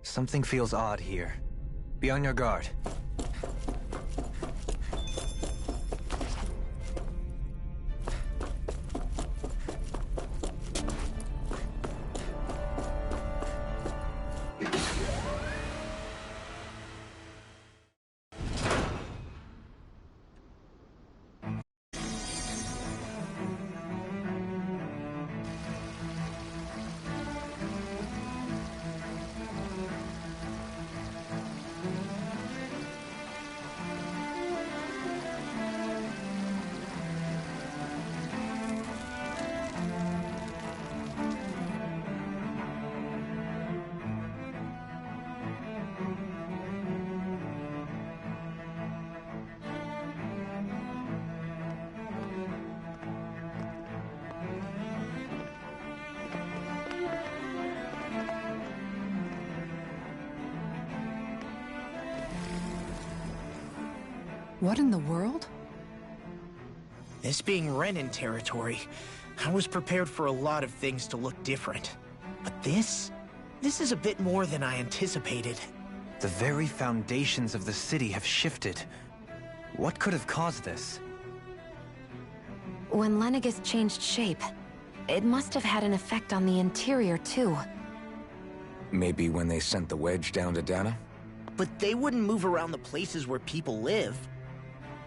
Something feels odd here. Be on your guard. What in the world? This being Renin territory, I was prepared for a lot of things to look different. But this is a bit more than I anticipated. The very foundations of the city have shifted. What could have caused this? When Lenegis changed shape, it must have had an effect on the interior too. Maybe when they sent the wedge down to Dana? But they wouldn't move around the places where people live.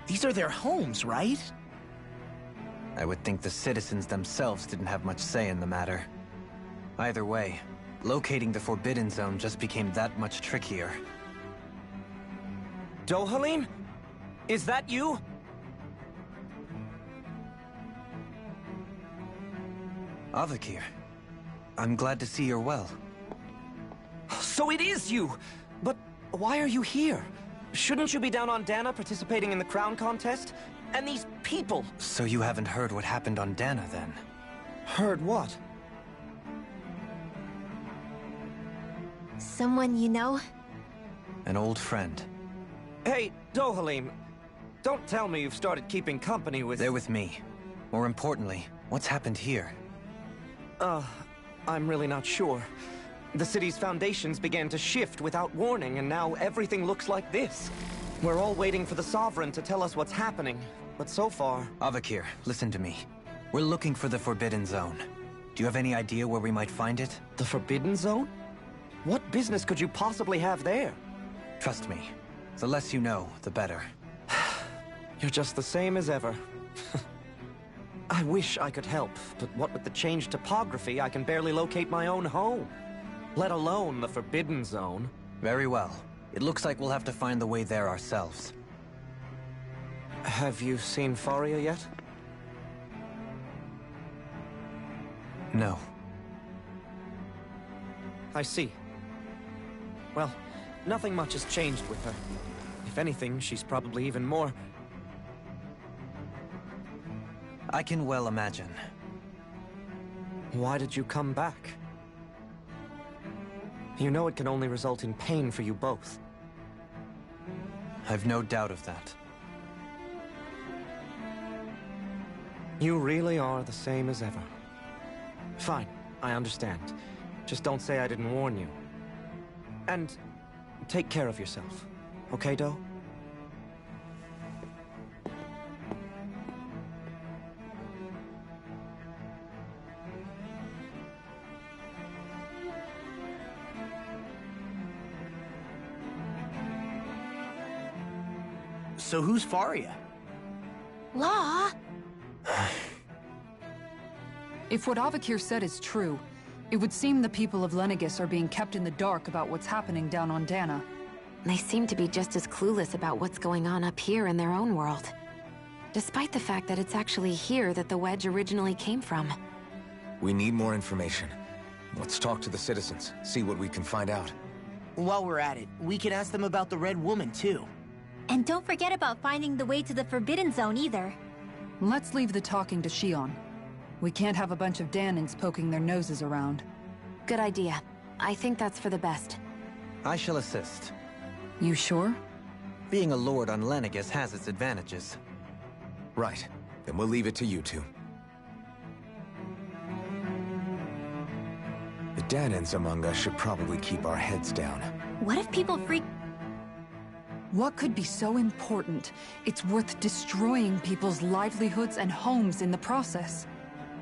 These are their homes, right? I would think the citizens themselves didn't have much say in the matter. Either way, locating the Forbidden Zone just became that much trickier. Dohalim? Is that you? Avakir, I'm glad to see you're well. So it is you! But why are you here? Shouldn't you be down on Dana participating in the crown contest? And these people! So you haven't heard what happened on Dana, then? Heard what? Someone you know? An old friend. Hey, Dohalim, don't tell me you've started keeping company with... They're with me. More importantly, what's happened here? I'm really not sure. The city's foundations began to shift without warning, and now everything looks like this. We're all waiting for the Sovereign to tell us what's happening, but so far... Avakir, listen to me. We're looking for the Forbidden Zone. Do you have any idea where we might find it? The Forbidden Zone? What business could you possibly have there? Trust me. The less you know, the better. You're just the same as ever. I wish I could help, but what with the changed topography, I can barely locate my own home. Let alone the Forbidden Zone. Very well. It looks like we'll have to find the way there ourselves. Have you seen Faria yet? No. I see. Well, nothing much has changed with her. If anything, she's probably even more... I can well imagine. Why did you come back? You know it can only result in pain for you both. I've no doubt of that. You really are the same as ever. Fine, I understand. Just don't say I didn't warn you. And take care of yourself. Okay, Do? So who's Faria? Law? If what Avakir said is true, it would seem the people of Lenegis are being kept in the dark about what's happening down on Dana. They seem to be just as clueless about what's going on up here in their own world. Despite the fact that it's actually here that the wedge originally came from. We need more information. Let's talk to the citizens, see what we can find out. While we're at it, we can ask them about the Red Woman, too. And don't forget about finding the way to the Forbidden Zone either. Let's leave the talking to Shion. We can't have a bunch of Danins poking their noses around. Good idea. I think that's for the best. I shall assist. You sure? Being a lord on Lenegis has its advantages. Right. Then we'll leave it to you two. The Danans among us should probably keep our heads down. What if people freak... What could be so important? It's worth destroying people's livelihoods and homes in the process.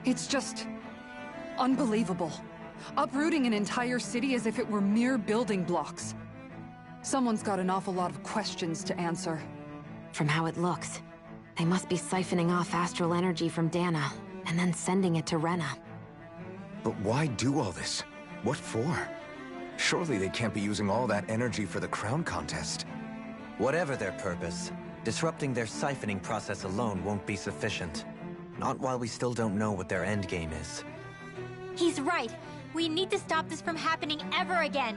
It's just... unbelievable. Uprooting an entire city as if it were mere building blocks. Someone's got an awful lot of questions to answer. From how it looks, they must be siphoning off astral energy from Dana, and then sending it to Rena. But why do all this? What for? Surely they can't be using all that energy for the crown contest. Whatever their purpose, disrupting their siphoning process alone won't be sufficient. Not while we still don't know what their endgame is. He's right. We need to stop this from happening ever again.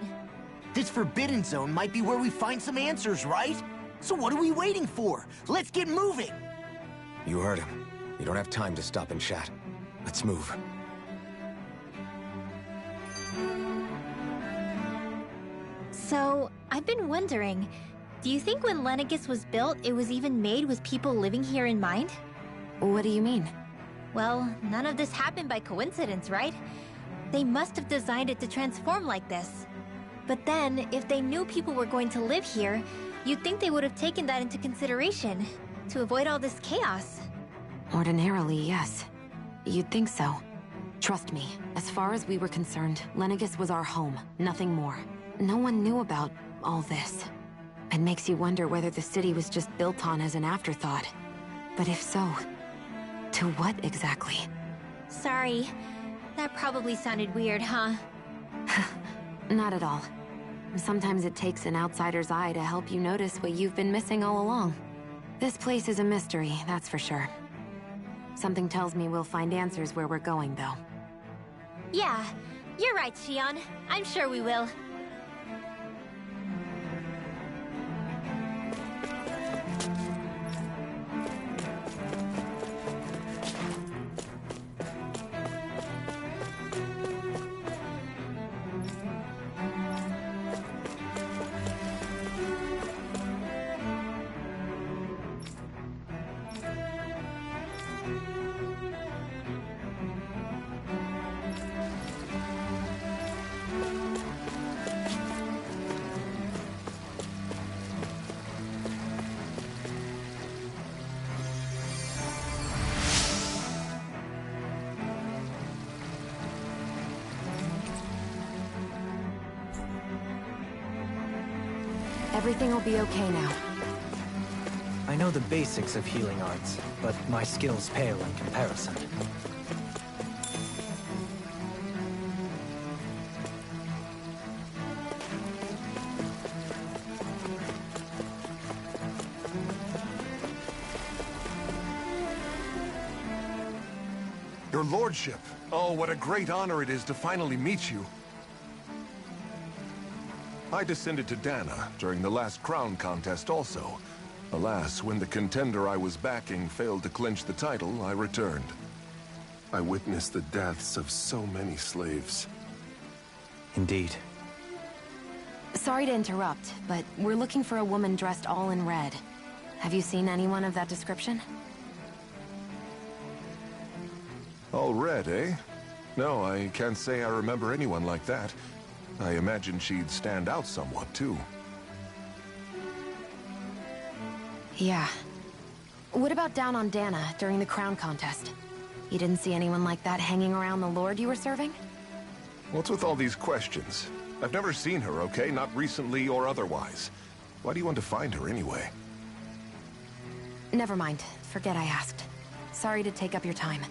This Forbidden Zone might be where we find some answers, right? So what are we waiting for? Let's get moving! You heard him. You don't have time to stop and chat. Let's move. So, I've been wondering, do you think when Lenegis was built, it was even made with people living here in mind? What do you mean? Well, none of this happened by coincidence, right? They must have designed it to transform like this. But then, if they knew people were going to live here, you'd think they would have taken that into consideration, to avoid all this chaos. Ordinarily, yes. You'd think so. Trust me, as far as we were concerned, Lenegis was our home, nothing more. No one knew about all this. It makes you wonder whether the city was just built on as an afterthought. But if so, to what exactly? Sorry. That probably sounded weird, huh? Not at all. Sometimes it takes an outsider's eye to help you notice what you've been missing all along. This place is a mystery, that's for sure. Something tells me we'll find answers where we're going, though. Yeah, you're right, Shion. I'm sure we will. Everything will be okay now. I know the basics of healing arts, but my skills pale in comparison. Your lordship. Oh, what a great honor it is to finally meet you. I descended to Dana during the last crown contest also. Alas, when the contender I was backing failed to clinch the title, I returned. I witnessed the deaths of so many slaves. Indeed. Sorry to interrupt, but we're looking for a woman dressed all in red. Have you seen anyone of that description? All red, eh? No, I can't say I remember anyone like that. I imagine she'd stand out somewhat, too. Yeah. What about down on Dana during the crown contest? You didn't see anyone like that hanging around the lord you were serving? What's with all these questions? I've never seen her, okay? Not recently or otherwise. Why do you want to find her anyway? Never mind. Forget I asked. Sorry to take up your time.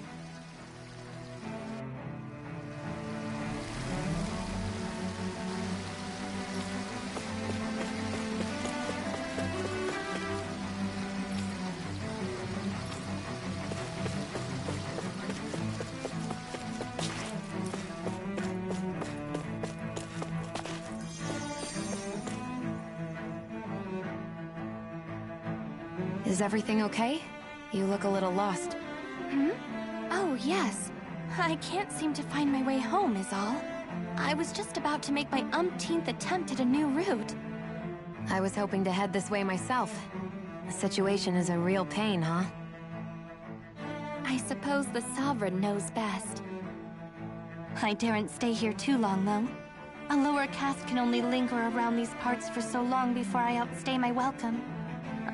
Is everything okay? You look a little lost. Oh, yes. I can't seem to find my way home is all. I was just about to make my umpteenth attempt at a new route. I was hoping to head this way myself. The situation is a real pain, huh? I suppose the Sovereign knows best. I daren't stay here too long, though. A lower caste can only linger around these parts for so long before I outstay my welcome.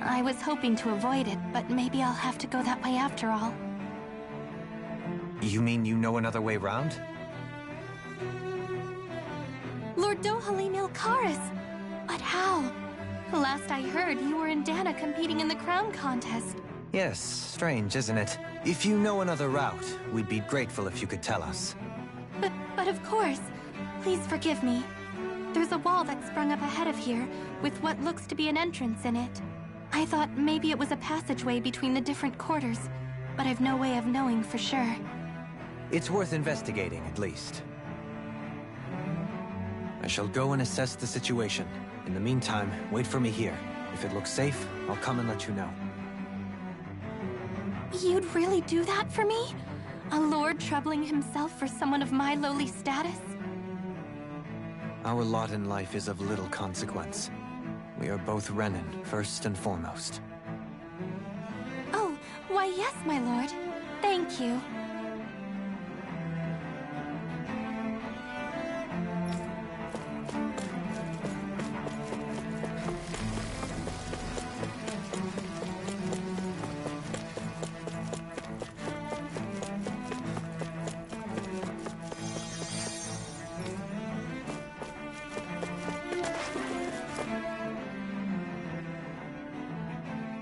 I was hoping to avoid it, but maybe I'll have to go that way after all. You mean you know another way round? Lord Dohalim Ilkaris! But how? Last I heard, you were in Dana competing in the crown contest. Yes, strange, isn't it? If you know another route, we'd be grateful if you could tell us. But of course. Please forgive me. There's a wall that sprung up ahead of here, with what looks to be an entrance in it. I thought maybe it was a passageway between the different quarters, but I've no way of knowing for sure. It's worth investigating, at least. I shall go and assess the situation. In the meantime, wait for me here. If it looks safe, I'll come and let you know. You'd really do that for me? A lord troubling himself for someone of my lowly status? Our lot in life is of little consequence. We are both Renan, first and foremost. Oh, why yes, my lord. Thank you.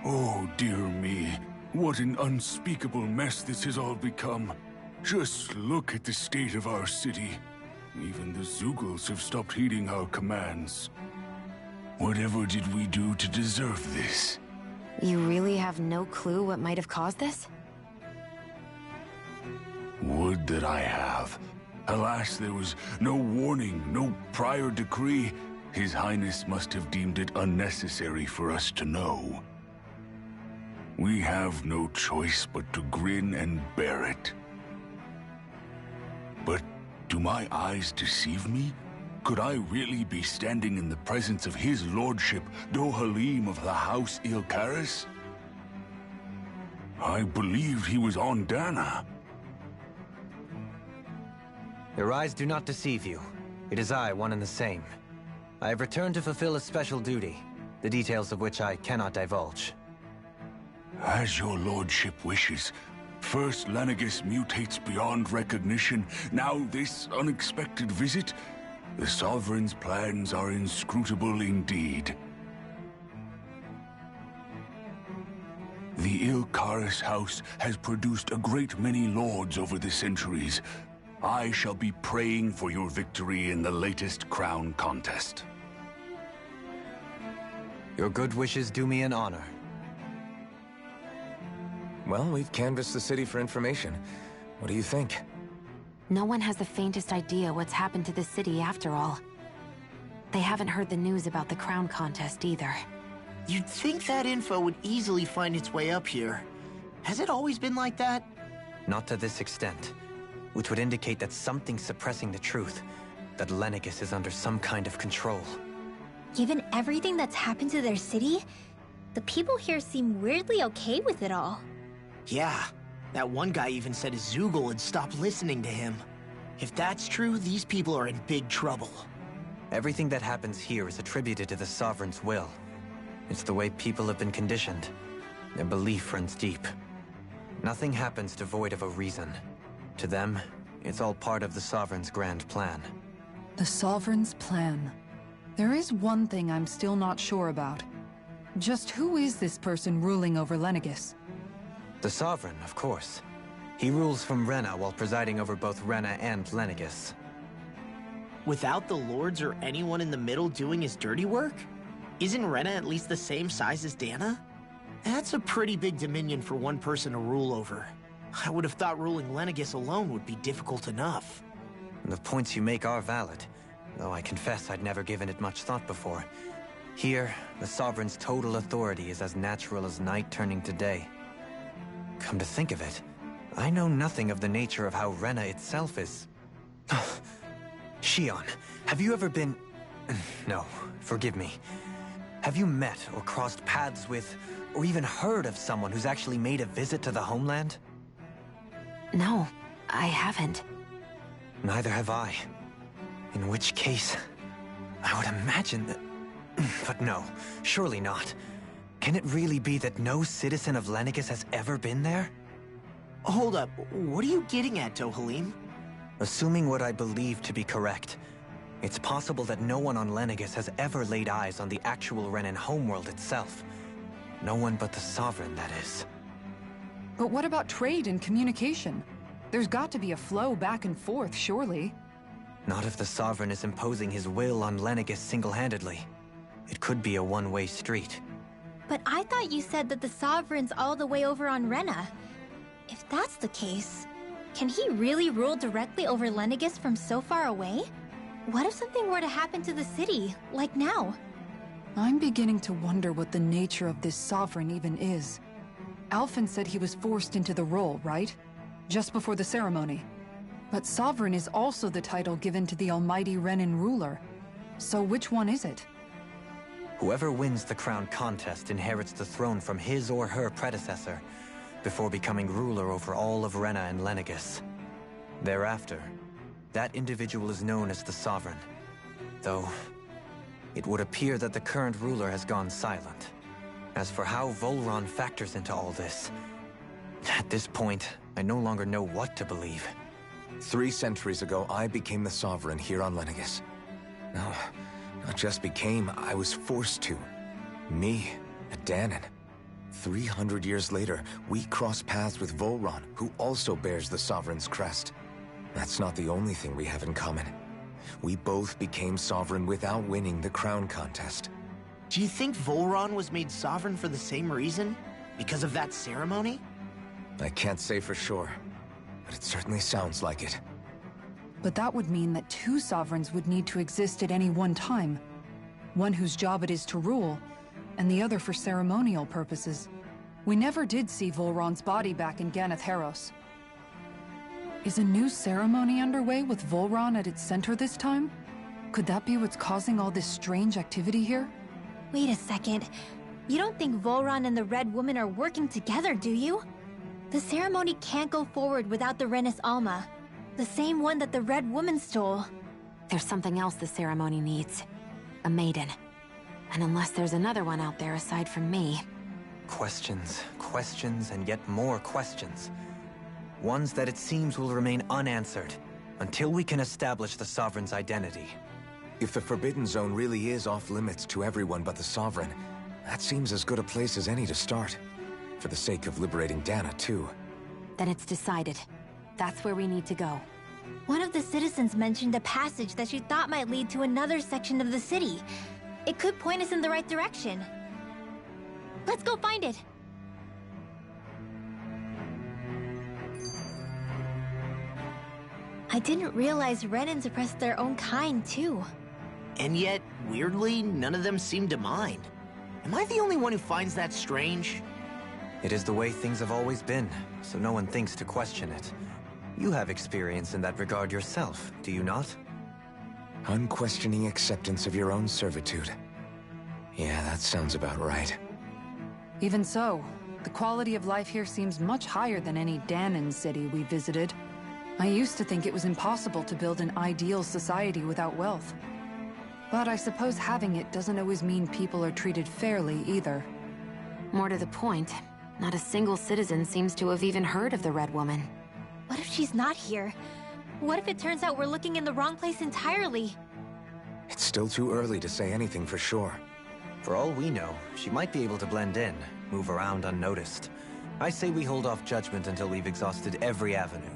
Oh, dear me. What an unspeakable mess this has all become. Just look at the state of our city. Even the Zeugles have stopped heeding our commands. Whatever did we do to deserve this? You really have no clue what might have caused this? Would that I have. Alas, there was no warning, no prior decree. His Highness must have deemed it unnecessary for us to know. We have no choice but to grin and bear it. But do my eyes deceive me? Could I really be standing in the presence of his lordship, Dohalim of the House Ilkaris? I believed he was on Dana. Your eyes do not deceive you. It is I, one and the same. I have returned to fulfill a special duty, the details of which I cannot divulge. As your lordship wishes. First Lenegis mutates beyond recognition, now this unexpected visit. The Sovereign's plans are inscrutable indeed. The Ilkaris house has produced a great many lords over the centuries. I shall be praying for your victory in the latest crown contest. Your good wishes do me an honor. Well, we've canvassed the city for information. What do you think? No one has the faintest idea what's happened to the city after all. They haven't heard the news about the crown contest either. You'd think that info would easily find its way up here. Has it always been like that? Not to this extent, which would indicate that something's suppressing the truth, that Lenegis is under some kind of control. Given everything that's happened to their city, the people here seem weirdly okay with it all. Yeah, that one guy even said his Zeugle had stopped listening to him. If that's true, these people are in big trouble. Everything that happens here is attributed to the Sovereign's will. It's the way people have been conditioned. Their belief runs deep. Nothing happens devoid of a reason. To them, it's all part of the Sovereign's grand plan. The Sovereign's plan. There is one thing I'm still not sure about. Just who is this person ruling over Lenegis? The Sovereign, of course. He rules from Rena while presiding over both Rena and Lenegis. Without the lords or anyone in the middle doing his dirty work? Isn't Rena at least the same size as Dana? That's a pretty big dominion for one person to rule over. I would have thought ruling Lenegis alone would be difficult enough. The points you make are valid, though I confess I'd never given it much thought before. Here, the Sovereign's total authority is as natural as night turning to day. Come to think of it, I know nothing of the nature of how Rena itself is. Shion, have you ever been... No, forgive me. Have you met or crossed paths with, or even heard of someone who's actually made a visit to the homeland? No, I haven't. Neither have I. In which case, I would imagine that... But no, surely not. Can it really be that no citizen of Lenegis has ever been there? Hold up, what are you getting at, Dohalim? Assuming what I believe to be correct, it's possible that no one on Lenegis has ever laid eyes on the actual Renan homeworld itself. No one but the Sovereign, that is. But what about trade and communication? There's got to be a flow back and forth, surely. Not if the Sovereign is imposing his will on Lenegis single-handedly. It could be a one-way street. But I thought you said that the Sovereign's all the way over on Rena. If that's the case, can he really rule directly over Lenegis from so far away? What if something were to happen to the city, like now? I'm beginning to wonder what the nature of this Sovereign even is. Alphen said he was forced into the role, right? Just before the ceremony. But Sovereign is also the title given to the almighty Renan ruler. So which one is it? Whoever wins the crown contest inherits the throne from his or her predecessor, before becoming ruler over all of Rena and Lenegis. Thereafter, that individual is known as the Sovereign. Though, it would appear that the current ruler has gone silent. As for how Volron factors into all this, at this point, I no longer know what to believe. 3 centuries ago, I became the Sovereign here on Lenegis. No, not just became, I was forced to. Me, a Danon. 300 years later, we cross paths with Volron, who also bears the Sovereign's crest. That's not the only thing we have in common. We both became Sovereign without winning the crown contest. Do you think Volron was made Sovereign for the same reason? Because of that ceremony? I can't say for sure, but it certainly sounds like it. But that would mean that 2 Sovereigns would need to exist at any one time. One whose job it is to rule, and the other for ceremonial purposes. We never did see Volron's body back in Ganeth Haros. Is a new ceremony underway with Volron at its center this time? Could that be what's causing all this strange activity here? Wait a second. You don't think Volron and the Red Woman are working together, do you? The ceremony can't go forward without the Renis Alma. The same one that the Red Woman stole. There's something else the ceremony needs. A maiden. And unless there's another one out there aside from me... Questions, questions, and yet more questions. Ones that it seems will remain unanswered, until we can establish the Sovereign's identity. If the Forbidden Zone really is off-limits to everyone but the Sovereign, that seems as good a place as any to start. For the sake of liberating Dana, too. Then it's decided. That's where we need to go. One of the citizens mentioned a passage that she thought might lead to another section of the city. It could point us in the right direction. Let's go find it! I didn't realize Renans oppressed their own kind, too. And yet, weirdly, none of them seem to mind. Am I the only one who finds that strange? It is the way things have always been, so no one thinks to question it. You have experience in that regard yourself, do you not? Unquestioning acceptance of your own servitude. Yeah, that sounds about right. Even so, the quality of life here seems much higher than any Danon city we visited. I used to think it was impossible to build an ideal society without wealth. But I suppose having it doesn't always mean people are treated fairly either. More to the point, not a single citizen seems to have even heard of the Red Woman. What if she's not here? What if it turns out we're looking in the wrong place entirely? It's still too early to say anything for sure. For all we know, she might be able to blend in, move around unnoticed. I say we hold off judgment until we've exhausted every avenue.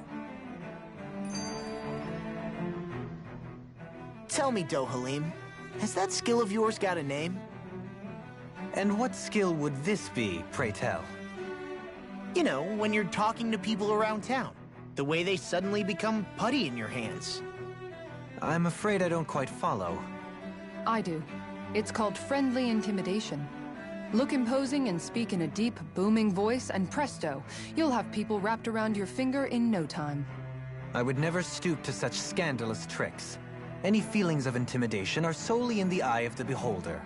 Tell me, Dohalim, has that skill of yours got a name? And what skill would this be, pray tell? You know, when you're talking to people around town. The way they suddenly become putty in your hands. I'm afraid I don't quite follow. I do. It's called friendly intimidation. Look imposing and speak in a deep, booming voice, and presto, you'll have people wrapped around your finger in no time. I would never stoop to such scandalous tricks. Any feelings of intimidation are solely in the eye of the beholder.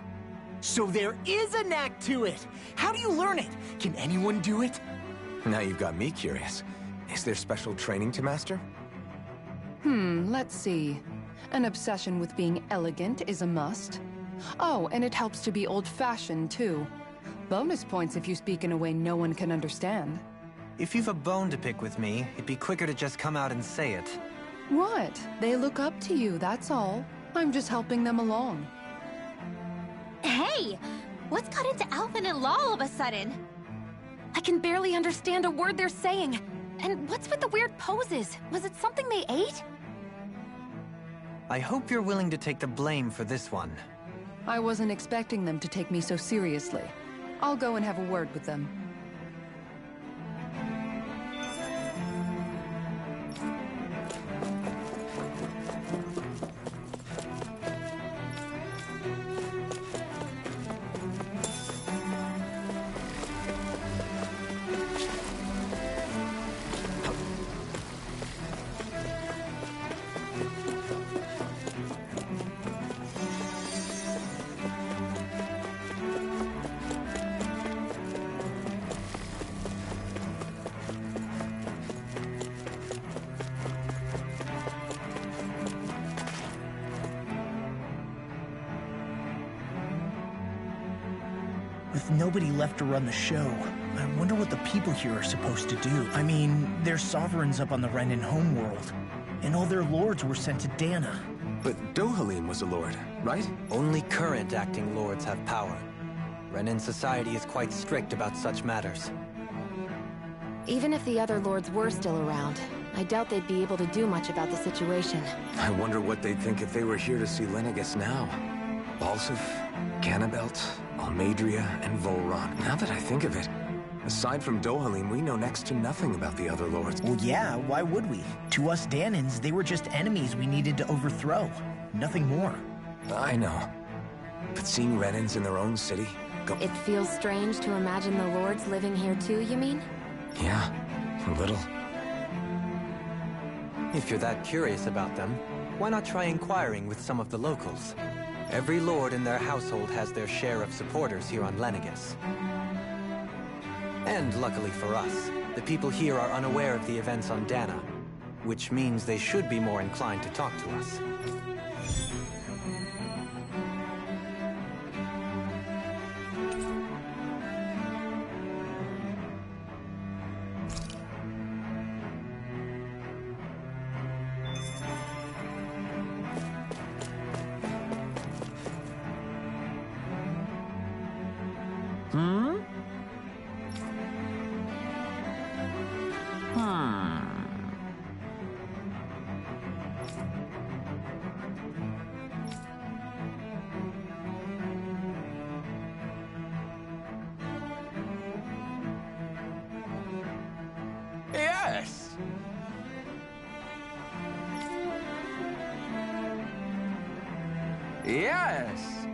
So there is a knack to it! How do you learn it? Can anyone do it? Now you've got me curious. Is there special training to master? Let's see. An obsession with being elegant is a must. Oh, and it helps to be old-fashioned, too. Bonus points if you speak in a way no one can understand. If you've a bone to pick with me, it'd be quicker to just come out and say it. What? They look up to you, that's all. I'm just helping them along. Hey! What's got into Alvin and Law all of a sudden? I can barely understand a word they're saying. And what's with the weird poses? Was it something they ate? I hope you're willing to take the blame for this one. I wasn't expecting them to take me so seriously. I'll go and have a word with them. With nobody left to run the show, I wonder what the people here are supposed to do. I mean, their sovereigns up on the Renan homeworld, and all their lords were sent to Dana. But Dohalim was a lord, right? Only current acting lords have power. Renan society is quite strict about such matters. Even if the other lords were still around, I doubt they'd be able to do much about the situation. I wonder what they'd think if they were here to see Lenegis now. Balsif, Cannabelt, Almadria, and Volron. Now that I think of it, aside from Dohalim, we know next to nothing about the other lords. Well, yeah, why would we? To us Danans, they were just enemies we needed to overthrow. Nothing more. I know. But seeing Renans in their own city... It feels strange to imagine the lords living here too, you mean? Yeah, a little. If you're that curious about them, why not try inquiring with some of the locals? Every lord in their household has their share of supporters here on Lenegis. And luckily for us, the people here are unaware of the events on Dana, which means they should be more inclined to talk to us. Yes! Yes!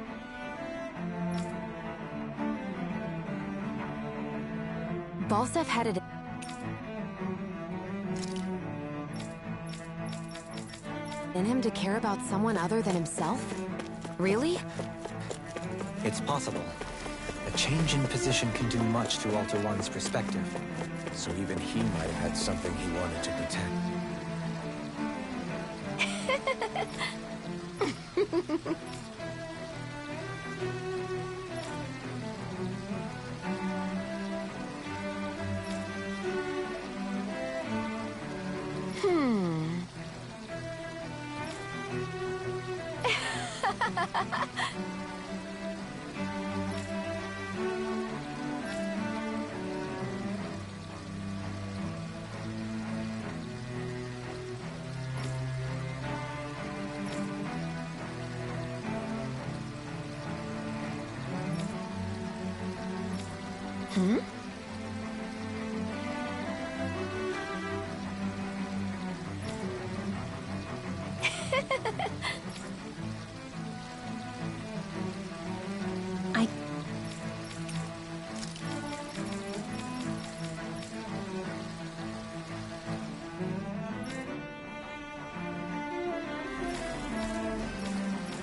Balsef headed in him to care about someone other than himself? Really? It's possible. A change in position can do much to alter one's perspective. So even he might have had something he wanted to protect.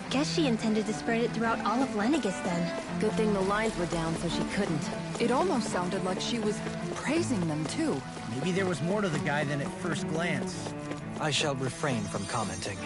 Guess she intended to spread it throughout all of Lenegis then. Good thing the lines were down so she couldn't. It almost sounded like she was praising them too. Maybe there was more to the guy than at first glance. I shall refrain from commenting.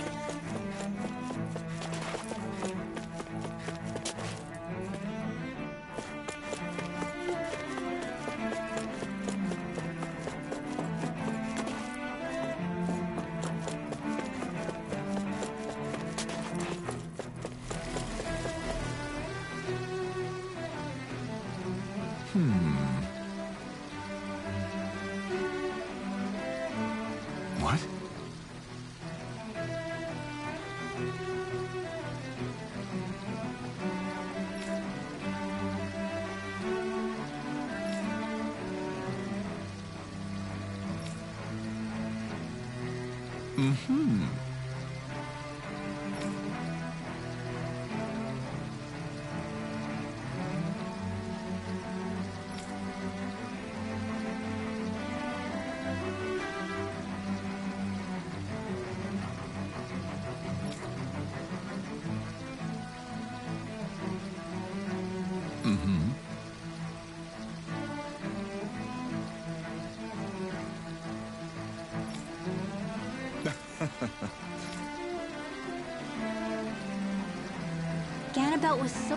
What? Mm-hmm. Mm-hmm. Ganabelt was so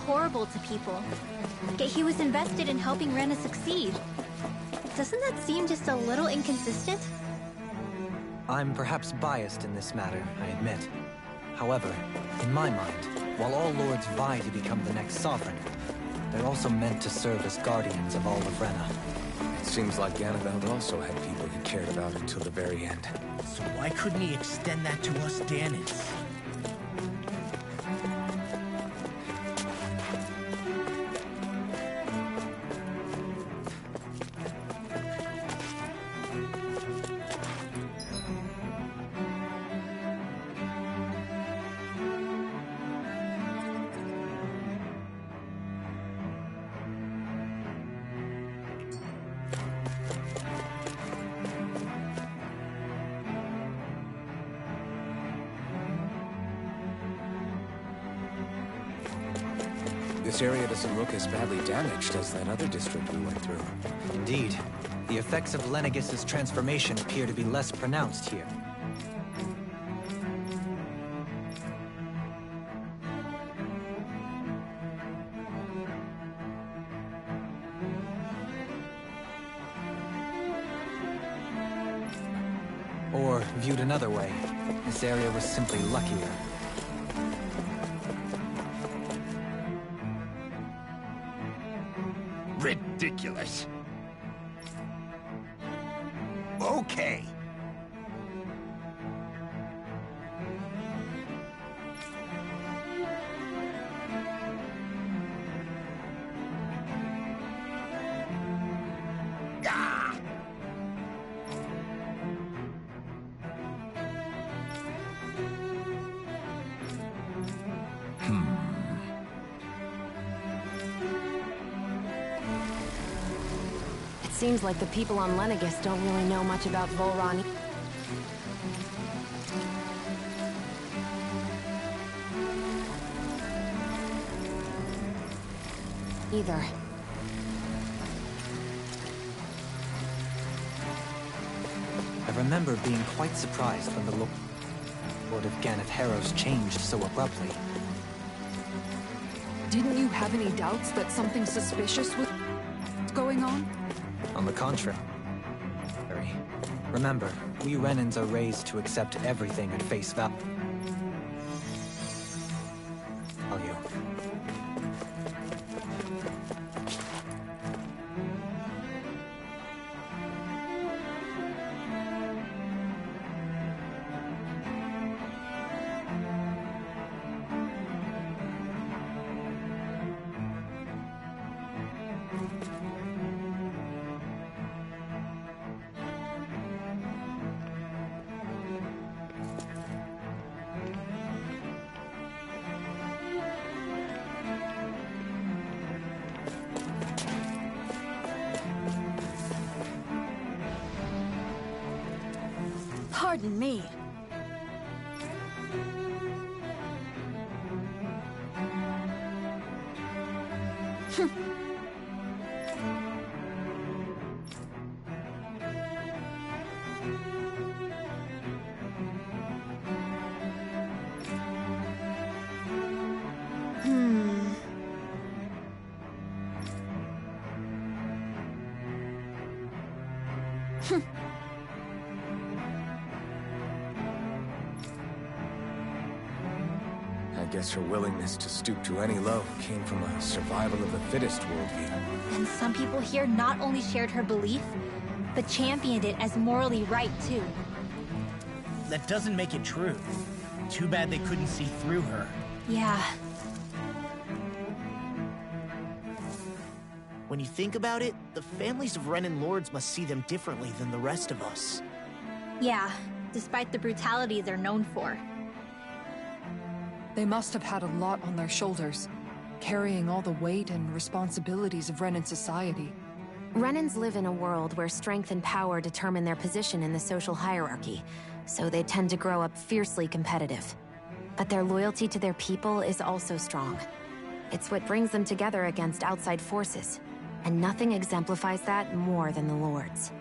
horrible to people. Yet he was invested in helping Rena succeed. Doesn't that seem just a little inconsistent? I'm perhaps biased in this matter, I admit. However, in my mind, while all lords vie to become the next sovereign, they're also meant to serve as guardians of all of Rena. It seems like Ganabelt also had people he cared about until the very end. So why couldn't he extend that to us Danans? This area doesn't look as badly damaged as that other district we went through. Indeed, the effects of Lenegis's transformation appear to be less pronounced here. Or, viewed another way, this area was simply luckier. Ridiculous. Okay. Ah! Seems like the people on Lenegis don't really know much about Volron. Either. I remember being quite surprised when the Lord of Ganeth Harrows changed so abruptly. Didn't you have any doubts that something suspicious was going on? On the contrary. Remember, we Renans are raised to accept everything at face value. Pardon me. I guess her willingness to stoop to any low came from a survival of the fittest worldview. And some people here not only shared her belief, but championed it as morally right, too. That doesn't make it true. Too bad they couldn't see through her. Yeah. When you think about it, the families of Renan lords must see them differently than the rest of us. Yeah, despite the brutality they're known for. They must have had a lot on their shoulders, carrying all the weight and responsibilities of Renan society. Renans live in a world where strength and power determine their position in the social hierarchy, so they tend to grow up fiercely competitive. But their loyalty to their people is also strong. It's what brings them together against outside forces, and nothing exemplifies that more than the Lords.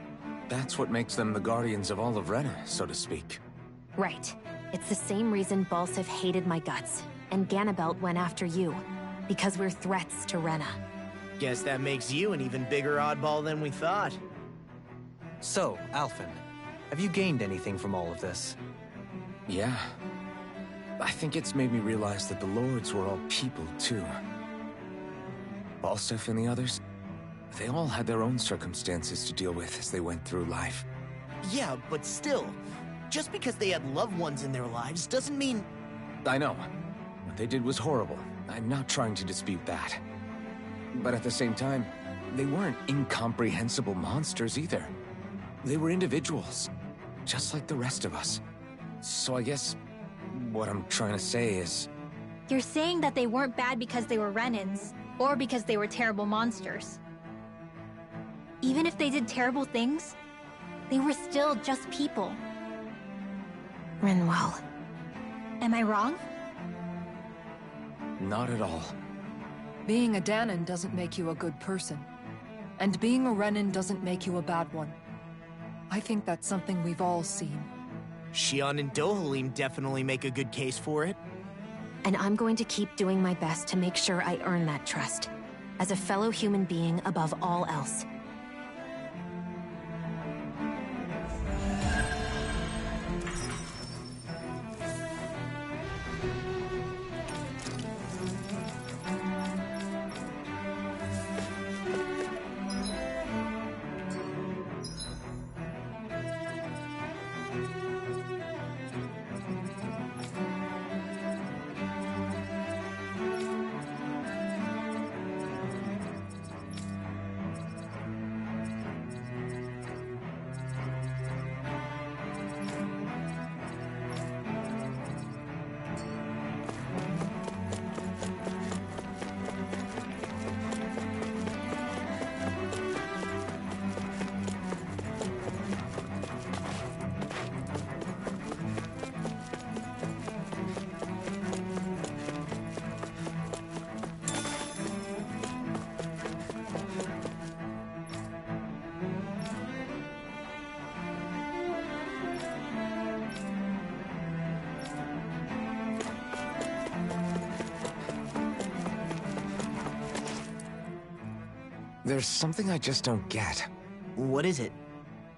That's what makes them the guardians of all of Rena, so to speak. Right. It's the same reason Balsif hated my guts, and Ganabelt went after you, because we're threats to Rena. Guess that makes you an even bigger oddball than we thought. So, Alphen, have you gained anything from all of this? Yeah. I think it's made me realize that the Lords were all people, too. Balsif and the others, they all had their own circumstances to deal with as they went through life. Yeah, but still, just because they had loved ones in their lives doesn't mean... I know. What they did was horrible. I'm not trying to dispute that. But at the same time, they weren't incomprehensible monsters either. They were individuals, just like the rest of us. So I guess what I'm trying to say is... You're saying that they weren't bad because they were Renans, or because they were terrible monsters. Even if they did terrible things, they were still just people. Rinwell. Am I wrong? Not at all. Being a Danan doesn't make you a good person. And being a Renan doesn't make you a bad one. I think that's something we've all seen. Xion and Dohalim definitely make a good case for it. And I'm going to keep doing my best to make sure I earn that trust, as a fellow human being above all else. There's something I just don't get. What is it?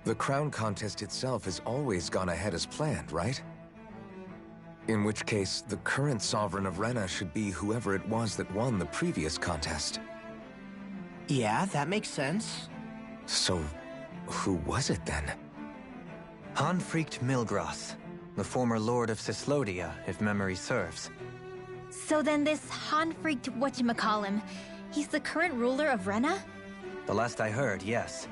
The crown contest itself has always gone ahead as planned, right? In which case, the current Sovereign of Rena should be whoever it was that won the previous contest. Yeah, that makes sense. So, who was it then? Hanfricht Milgras, the former Lord of Cislodia, if memory serves. So then this Hanfricht whatchamacallem, he's the current ruler of Rena? The last I heard, yes.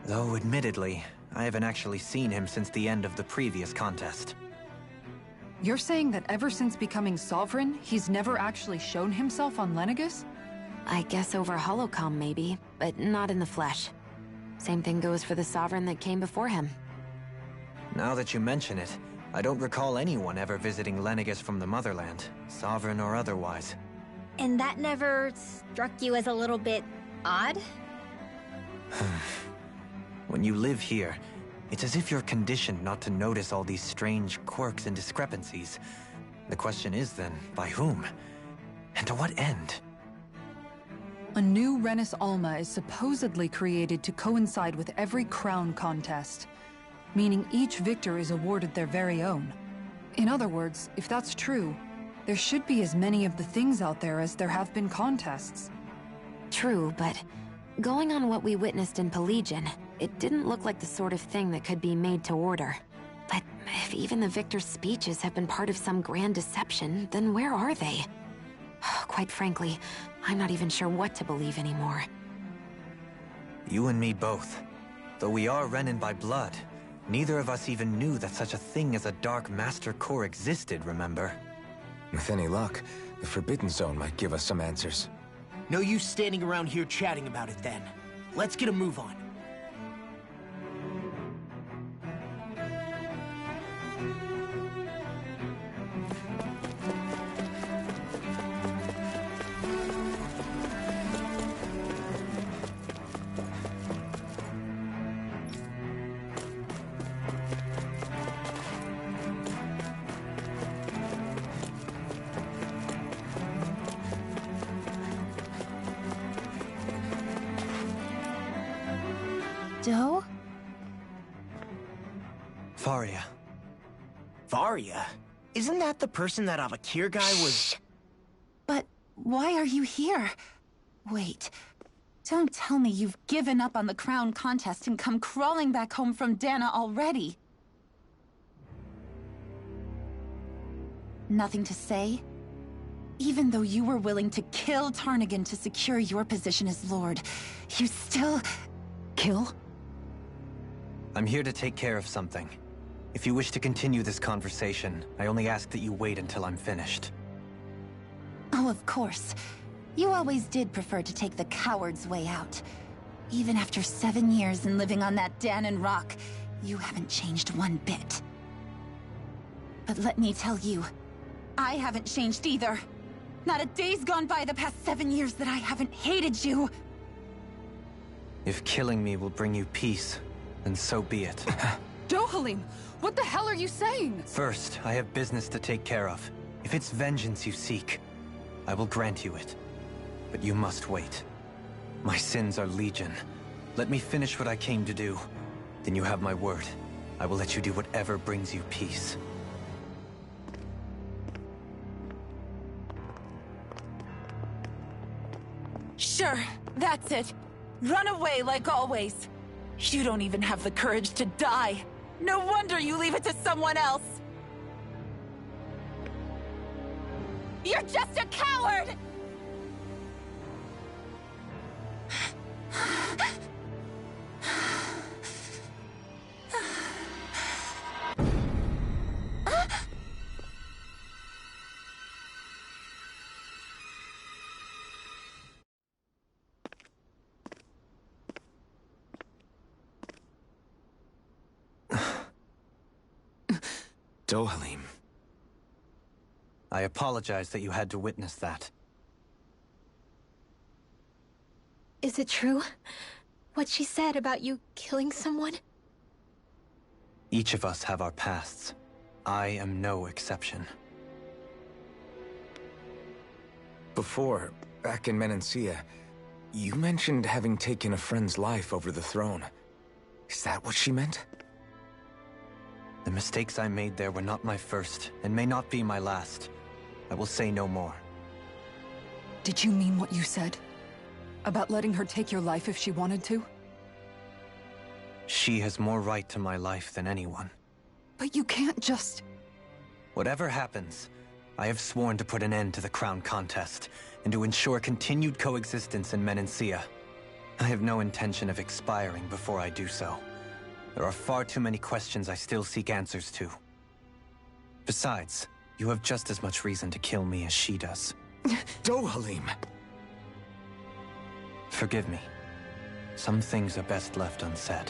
Though, admittedly, I haven't actually seen him since the end of the previous contest. You're saying that ever since becoming Sovereign, he's never actually shown himself on Lenegus? I guess over holocom maybe, but not in the flesh. Same thing goes for the Sovereign that came before him. Now that you mention it, I don't recall anyone ever visiting Lenegis from the motherland, sovereign or otherwise. And that never struck you as a little bit odd? When you live here, it's as if you're conditioned not to notice all these strange quirks and discrepancies. The question is then, by whom? And to what end? A new Renis Alma is supposedly created to coincide with every crown contest, meaning each victor is awarded their very own. In other words, if that's true, there should be as many of the things out there as there have been contests. True, but going on what we witnessed in Pelagian, it didn't look like the sort of thing that could be made to order. But if even the victor's speeches have been part of some grand deception, then where are they? Quite frankly, I'm not even sure what to believe anymore. You and me both. Though we are Renin by blood, neither of us even knew that such a thing as a Dark Master Core existed, remember? With any luck, the Forbidden Zone might give us some answers. No use standing around here chatting about it then. Let's get a move on. Doe? Faria. Varia? Isn't that the person that Avakir guy was... But why are you here? Wait, don't tell me you've given up on the crown contest and come crawling back home from Dana already. Nothing to say? Even though you were willing to kill Tarnigan to secure your position as Lord, you still... Kill? I'm here to take care of something. If you wish to continue this conversation, I only ask that you wait until I'm finished. Oh, of course. You always did prefer to take the coward's way out. Even after 7 years and living on that Danon rock, you haven't changed one bit. But let me tell you, I haven't changed either. Not a day's gone by the past 7 years that I haven't hated you. If killing me will bring you peace, then so be it. Dohalim, what the hell are you saying? First, I have business to take care of. If it's vengeance you seek, I will grant you it. But you must wait. My sins are legion. Let me finish what I came to do. Then you have my word. I will let you do whatever brings you peace. Sure, that's it. Run away like always. You don't even have the courage to die. No wonder you leave it to someone else. You're just a coward! Dohalim. I apologize that you had to witness that. Is it true? What she said about you killing someone? Each of us have our pasts. I am no exception. Before, back in Menancia, you mentioned having taken a friend's life over the throne. Is that what she meant? The mistakes I made there were not my first, and may not be my last. I will say no more. Did you mean what you said? About letting her take your life if she wanted to? She has more right to my life than anyone. But you can't just... Whatever happens, I have sworn to put an end to the crown contest, and to ensure continued coexistence in Menancia. I have no intention of expiring before I do so. There are far too many questions I still seek answers to. Besides, you have just as much reason to kill me as she does. Dohalim! Forgive me. Some things are best left unsaid.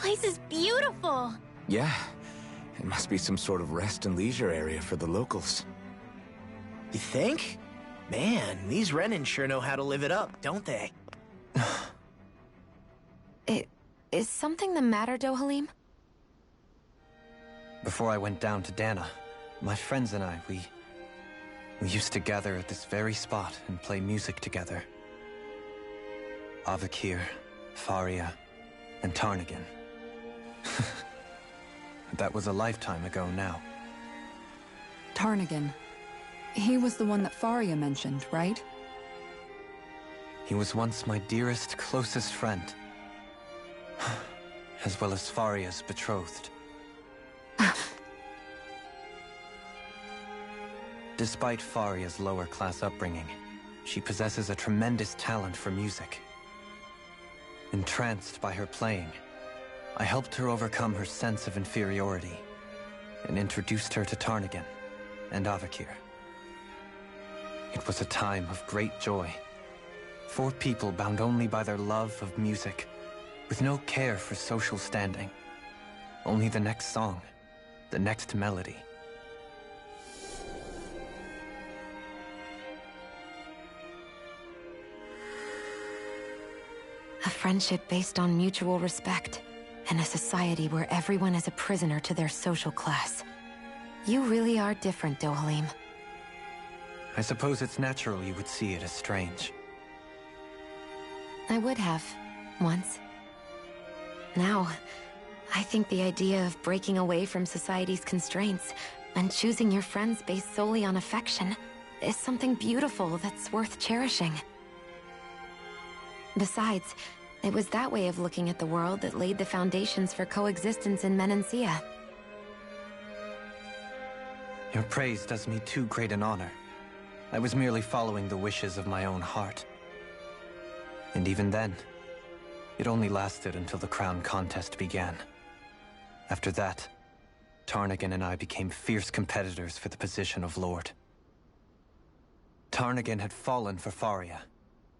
place is beautiful! Yeah, it must be some sort of rest and leisure area for the locals. You think? Man, these Renan sure know how to live it up, don't they? Is something the matter, Dohalim? Before I went down to Dana, my friends and I, we used to gather at this very spot and play music together. Avakir, Faria, and Tarnagan. That was a lifetime ago now. Tarnagan. He was the one that Faria mentioned, right? He was once my dearest, closest friend. As well as Faria's betrothed. Despite Faria's lower-class upbringing, she possesses a tremendous talent for music. Entranced by her playing, I helped her overcome her sense of inferiority and introduced her to Tarnagan and Avakir. It was a time of great joy. 4 people bound only by their love of music, with no care for social standing. Only the next song, the next melody. A friendship based on mutual respect, and a society where everyone is a prisoner to their social class. You really are different, Dohalim. I suppose it's natural you would see it as strange. I would have, once. Now, I think the idea of breaking away from society's constraints and choosing your friends based solely on affection is something beautiful that's worth cherishing. Besides, it was that way of looking at the world that laid the foundations for coexistence in Menancia. Your praise does me too great an honor. I was merely following the wishes of my own heart. And even then, it only lasted until the crown contest began. After that, Tarnagan and I became fierce competitors for the position of Lord. Tarnagan had fallen for Faria.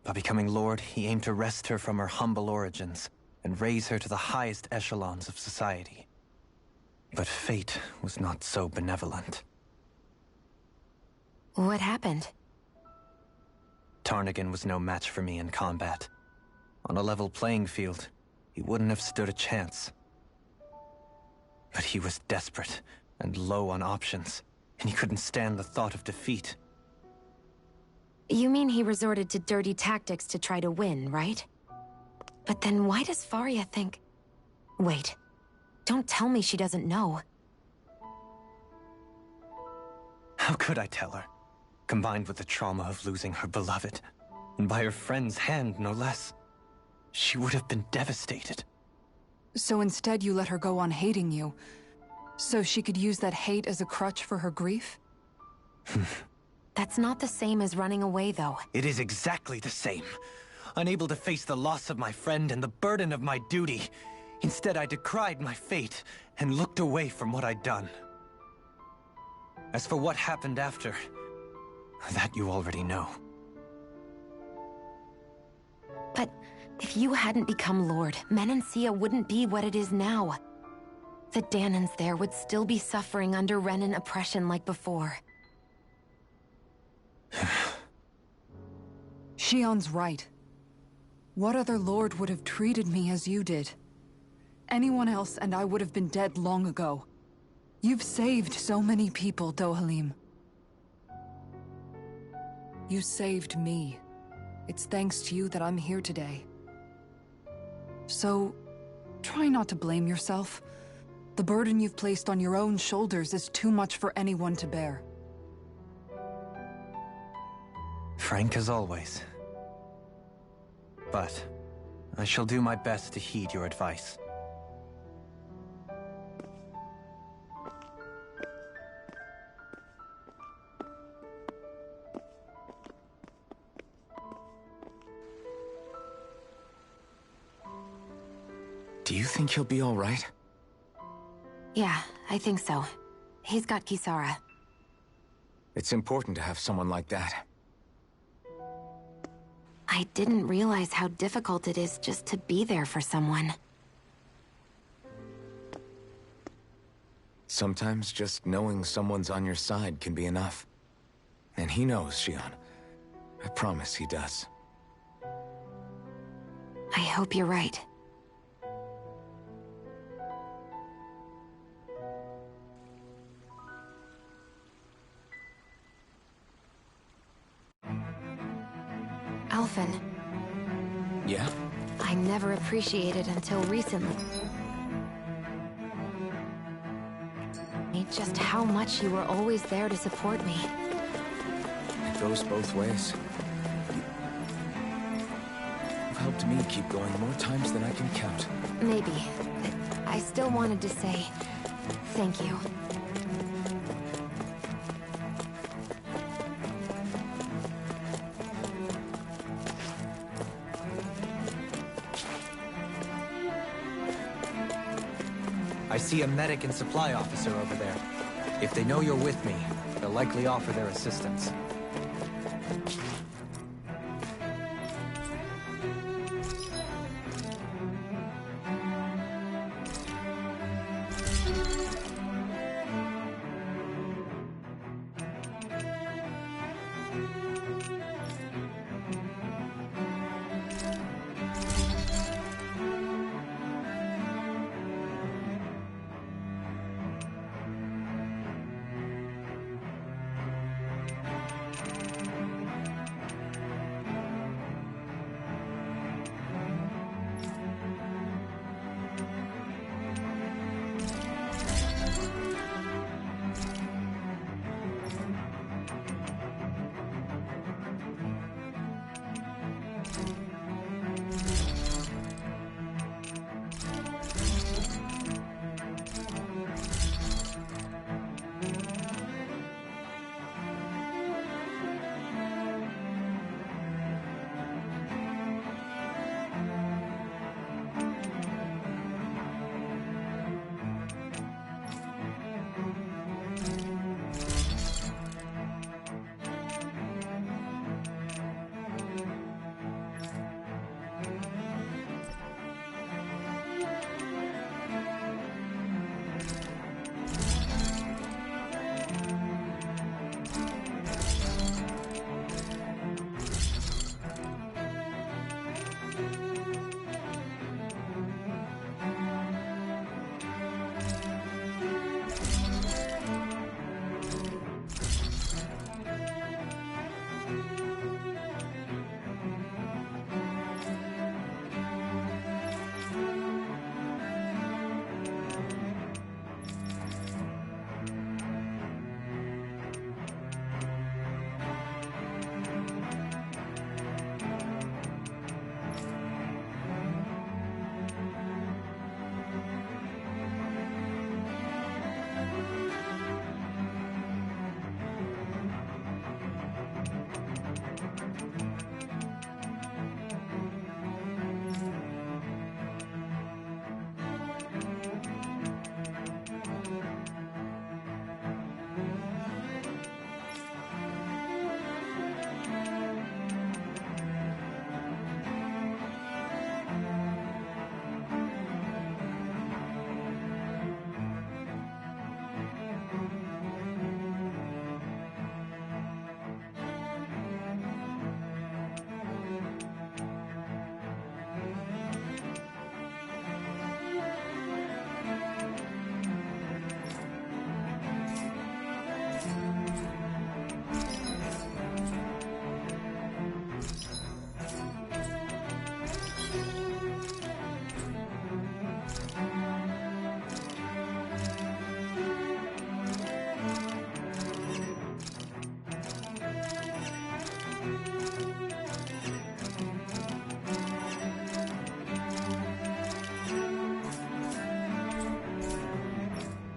By becoming Lord, he aimed to wrest her from her humble origins and raise her to the highest echelons of society. But fate was not so benevolent. What happened? Tarnagan was no match for me in combat. On a level playing field, he wouldn't have stood a chance. But he was desperate and low on options, and he couldn't stand the thought of defeat. You mean he resorted to dirty tactics to try to win, right? But then why does Faria think... Wait, don't tell me she doesn't know. How could I tell her? Combined with the trauma of losing her beloved, and by her friend's hand, no less, she would have been devastated. So instead you let her go on hating you, so she could use that hate as a crutch for her grief? That's not the same as running away, though. It is exactly the same. Unable to face the loss of my friend and the burden of my duty, instead I decried my fate and looked away from what I'd done. As for what happened after, that you already know. But if you hadn't become Lord, Menancia wouldn't be what it is now. The Danans there would still be suffering under Renan oppression like before. Shion's right. What other lord would have treated me as you did? Anyone else and I would have been dead long ago. You've saved so many people, Dohalim. You saved me. It's thanks to you that I'm here today. So, try not to blame yourself. The burden you've placed on your own shoulders is too much for anyone to bear. Frank as always. But I shall do my best to heed your advice. Do you think he'll be all right? Yeah, I think so. He's got Kisara. It's important to have someone like that. I didn't realize how difficult it is just to be there for someone. Sometimes just knowing someone's on your side can be enough. And he knows, Xion. I promise he does. I hope you're right. Alphen. Yeah? I never appreciated until recently just how much you were always there to support me. It goes both ways. You've helped me keep going more times than I can count. Maybe, but I still wanted to say thank you. I see a medic and supply officer over there. If they know you're with me, they'll likely offer their assistance.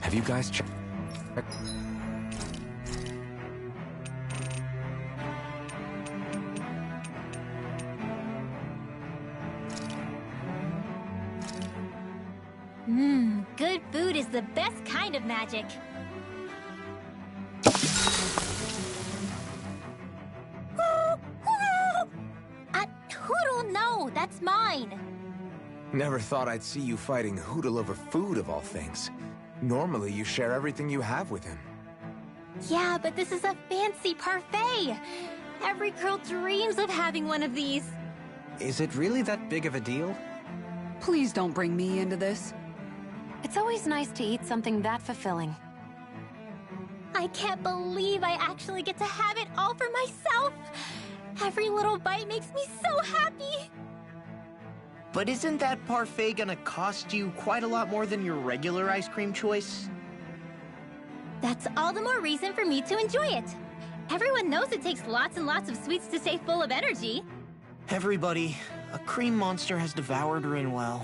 Have you guys checked? Good food is the best kind of magic. Hoodle, no, that's mine. Never thought I'd see you fighting Hoodle over food of all things. Normally, you share everything you have with him. Yeah, but this is a fancy parfait. Every girl dreams of having one of these. Is it really that big of a deal? Please don't bring me into this. It's always nice to eat something that fulfilling. I can't believe I actually get to have it all for myself. Every little bite makes me so happy. But isn't that parfait gonna cost you quite a lot more than your regular ice cream choice? That's all the more reason for me to enjoy it. Everyone knows it takes lots and lots of sweets to stay full of energy. Everybody, a cream monster has devoured Rinwell.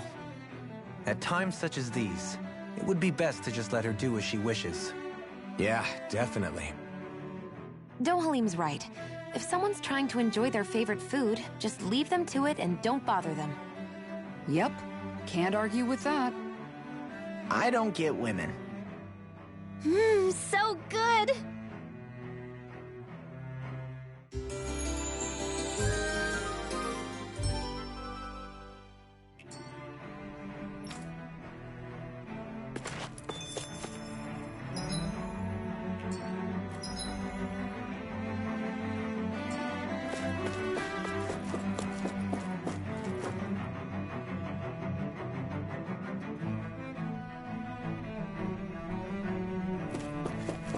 At times such as these, it would be best to just let her do as she wishes. Yeah, definitely. Dohalim's right. If someone's trying to enjoy their favorite food, just leave them to it and don't bother them. Yep, can't argue with that. I don't get women. So good!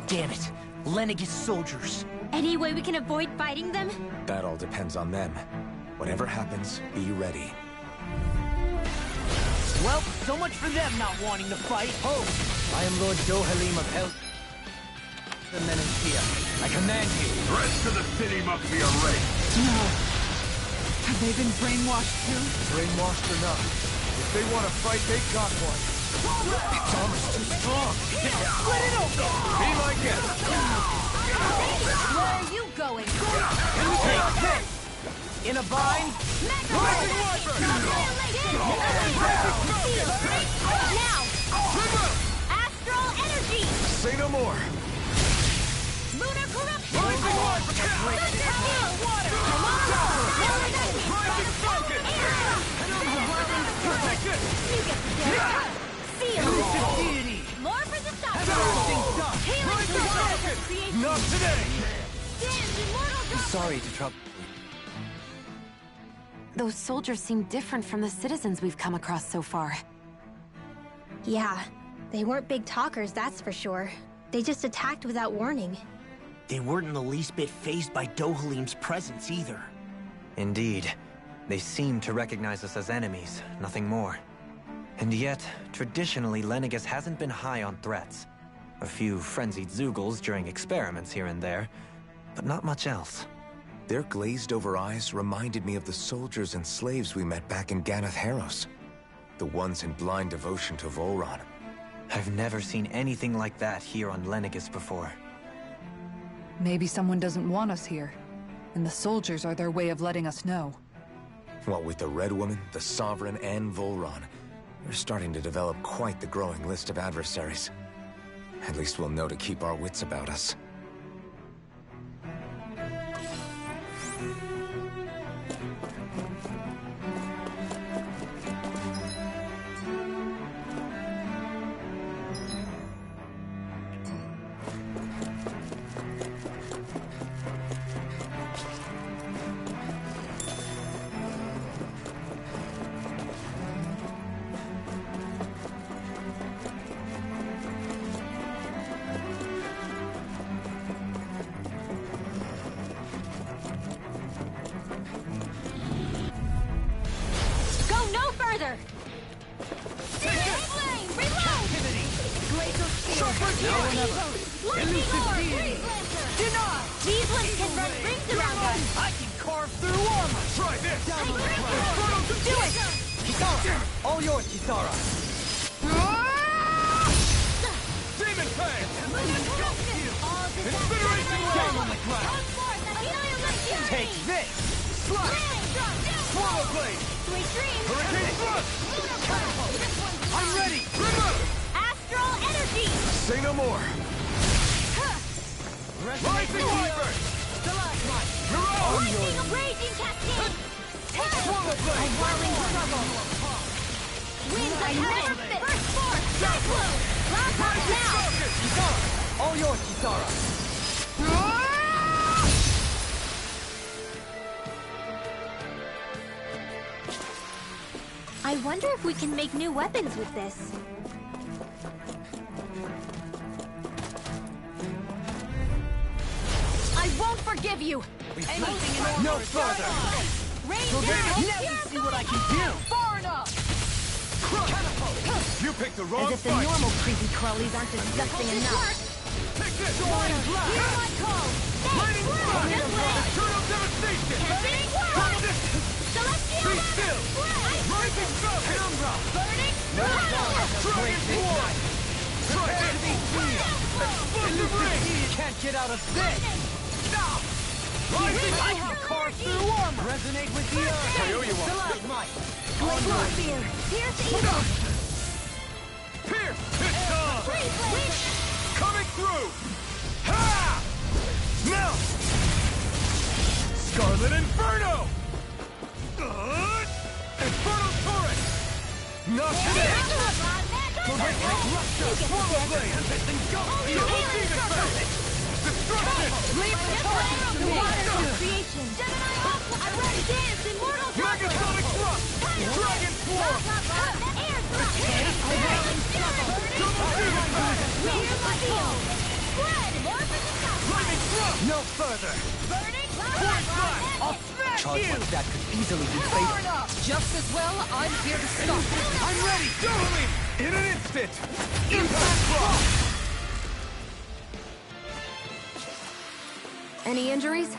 Damn it! Lenegis soldiers! Any way we can avoid fighting them? That all depends on them. Whatever happens, be ready. Well, so much for them not wanting to fight. Oh! I am Lord Dohalim of Hell... the Menancia. I command you. The rest of the city must be erased. No. Have they been brainwashed too? Brainwashed or not, if they want to fight, they got one. Its armor's too strong. Let it open! Be my guest. Where are you going? Take this! In a bind? Rising Wyvern! Now! Astral energy! Say no more. Lunar corruption! Rising Wyvern! Thunder, water! Rising Falcon! Protect it! Seal! More for the stop! Healing to water creation! Not today! Stand immortal drop! Sorry to trouble... Those soldiers seem different from the citizens we've come across so far. Yeah, they weren't big talkers, that's for sure. They just attacked without warning. They weren't in the least bit fazed by Dohalim's presence either. Indeed. They seem to recognize us as enemies, nothing more. And yet, traditionally, Lenegis hasn't been high on threats. A few frenzied Zeugles during experiments here and there, but not much else. Their glazed-over eyes reminded me of the soldiers and slaves we met back in Ganath Haros. The ones in blind devotion to Volron. I've never seen anything like that here on Lenegis before. Maybe someone doesn't want us here, and the soldiers are their way of letting us know. What with the Red Woman, the Sovereign, and Volron, we're starting to develop quite the growing list of adversaries. At least we'll know to keep our wits about us. These ones can run rings around us! I can carve through armor! Try this! Do it! Kisara! All yours, Kisara! Demon Fang! Incineration Down on the ground! Take this! Swallow Blade! Sweet dreams! Hurricane Thrust! I'm ready! Astral energy! Say no more! Rising Wyvern! Lightning raging cascade! Swallow Blade! A whirling struggle! Winds of heaven! Burst forth! Cyclone! Kisara! All yours, Kisara! I wonder if we can make new weapons with this. I won't forgive you! Anything in order. No further! Now you see what I can do! Far enough! You picked the wrong As if the fight! normal creepy crawlies aren't disgusting enough. Take this! Here I come! Eternal devastation! Hold this! Be still! Rising sun! Penumbra! Dragon War! Prepare to be sealed! Explosive ring! You can't get out of this! Stop! Rising I can carve through armor! Resonate with the earth! I owe you one! Stalagmite! Onward! Here's evil! Pierce! It's time! Coming through! Ha! Melt! Scarlet Inferno! Inferno Turret! Not today! Swallow Blade! Destruction! Creation! I'm ready! Dance! Immortal! Megasonic Thrust! Dragon Swarm! Lightning Thrust! No further! Point Blast! I'll smash Charge you! like that could easily be Far fatal. enough! Just as well, I'm here to stop it. I'm ready! Totally! In an instant! Impact Frost! Any injuries?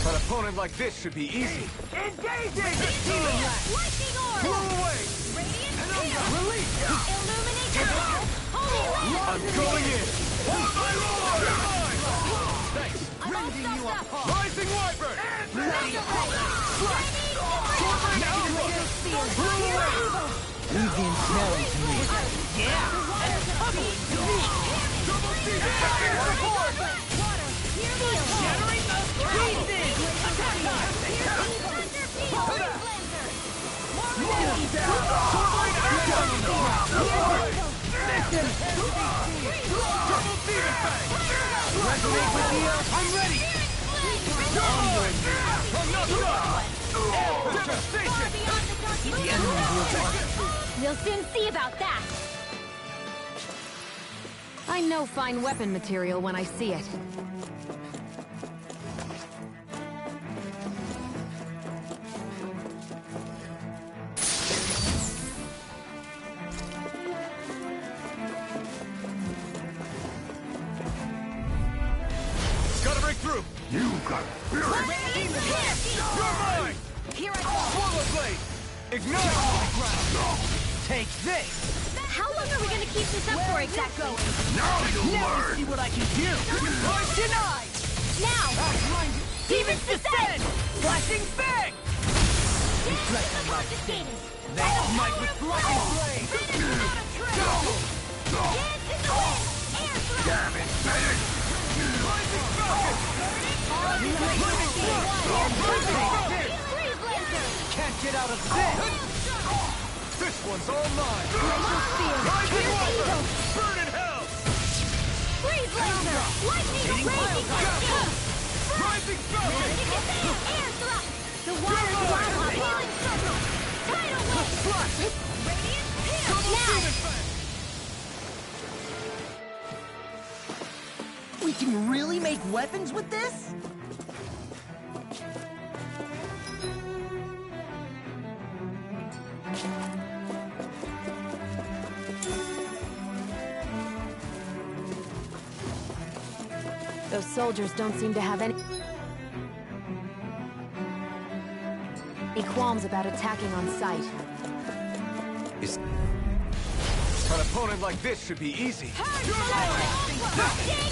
An opponent like this should be easy. Engaging! Lightning orb! Blow away! Radiant Penumbra! Release! Illuminate! Holy land! I'm going in! Hold my lord! Thanks! I'm all stuffed up! Rising Wyvern! Leave the ensnaring to me. Double Demon Second Support! Generate those Pieces! Double Demon Fang! Resonate with the earth! I'm ready! Onward! I'm not done! Devastation! The enemy wields arc. We'll soon see about that! I know fine weapon material when I see it. Gotta break through! You got spirit! You're mine! Here I go! Swallow Blade! Ignite! Take this! How long are we gonna keep this up for exactly? Now you'll Now learn! see what I can do! Rise denied! Now! Demons descend! Flashing Fang! Reflect on my status! They smite with Blackened Blade! Dance in the wind! Air thrust! Damn it, finish! Rising Falcon! Freeze laser! Can't get out of this! This one's all mine! Spear! Rising Here's Wyvern! evil! Burn in hell! Freeze laser! Lightning! Raging blast! Rising Falcon! Air thrust! The water's lava! Healing circle! Tidal wave! Flash! Radiant pierce! Double Now! Demon Fang! We can really make weapons with this? Those soldiers don't seem to have any qualms about attacking on sight. An opponent like this should be easy. Big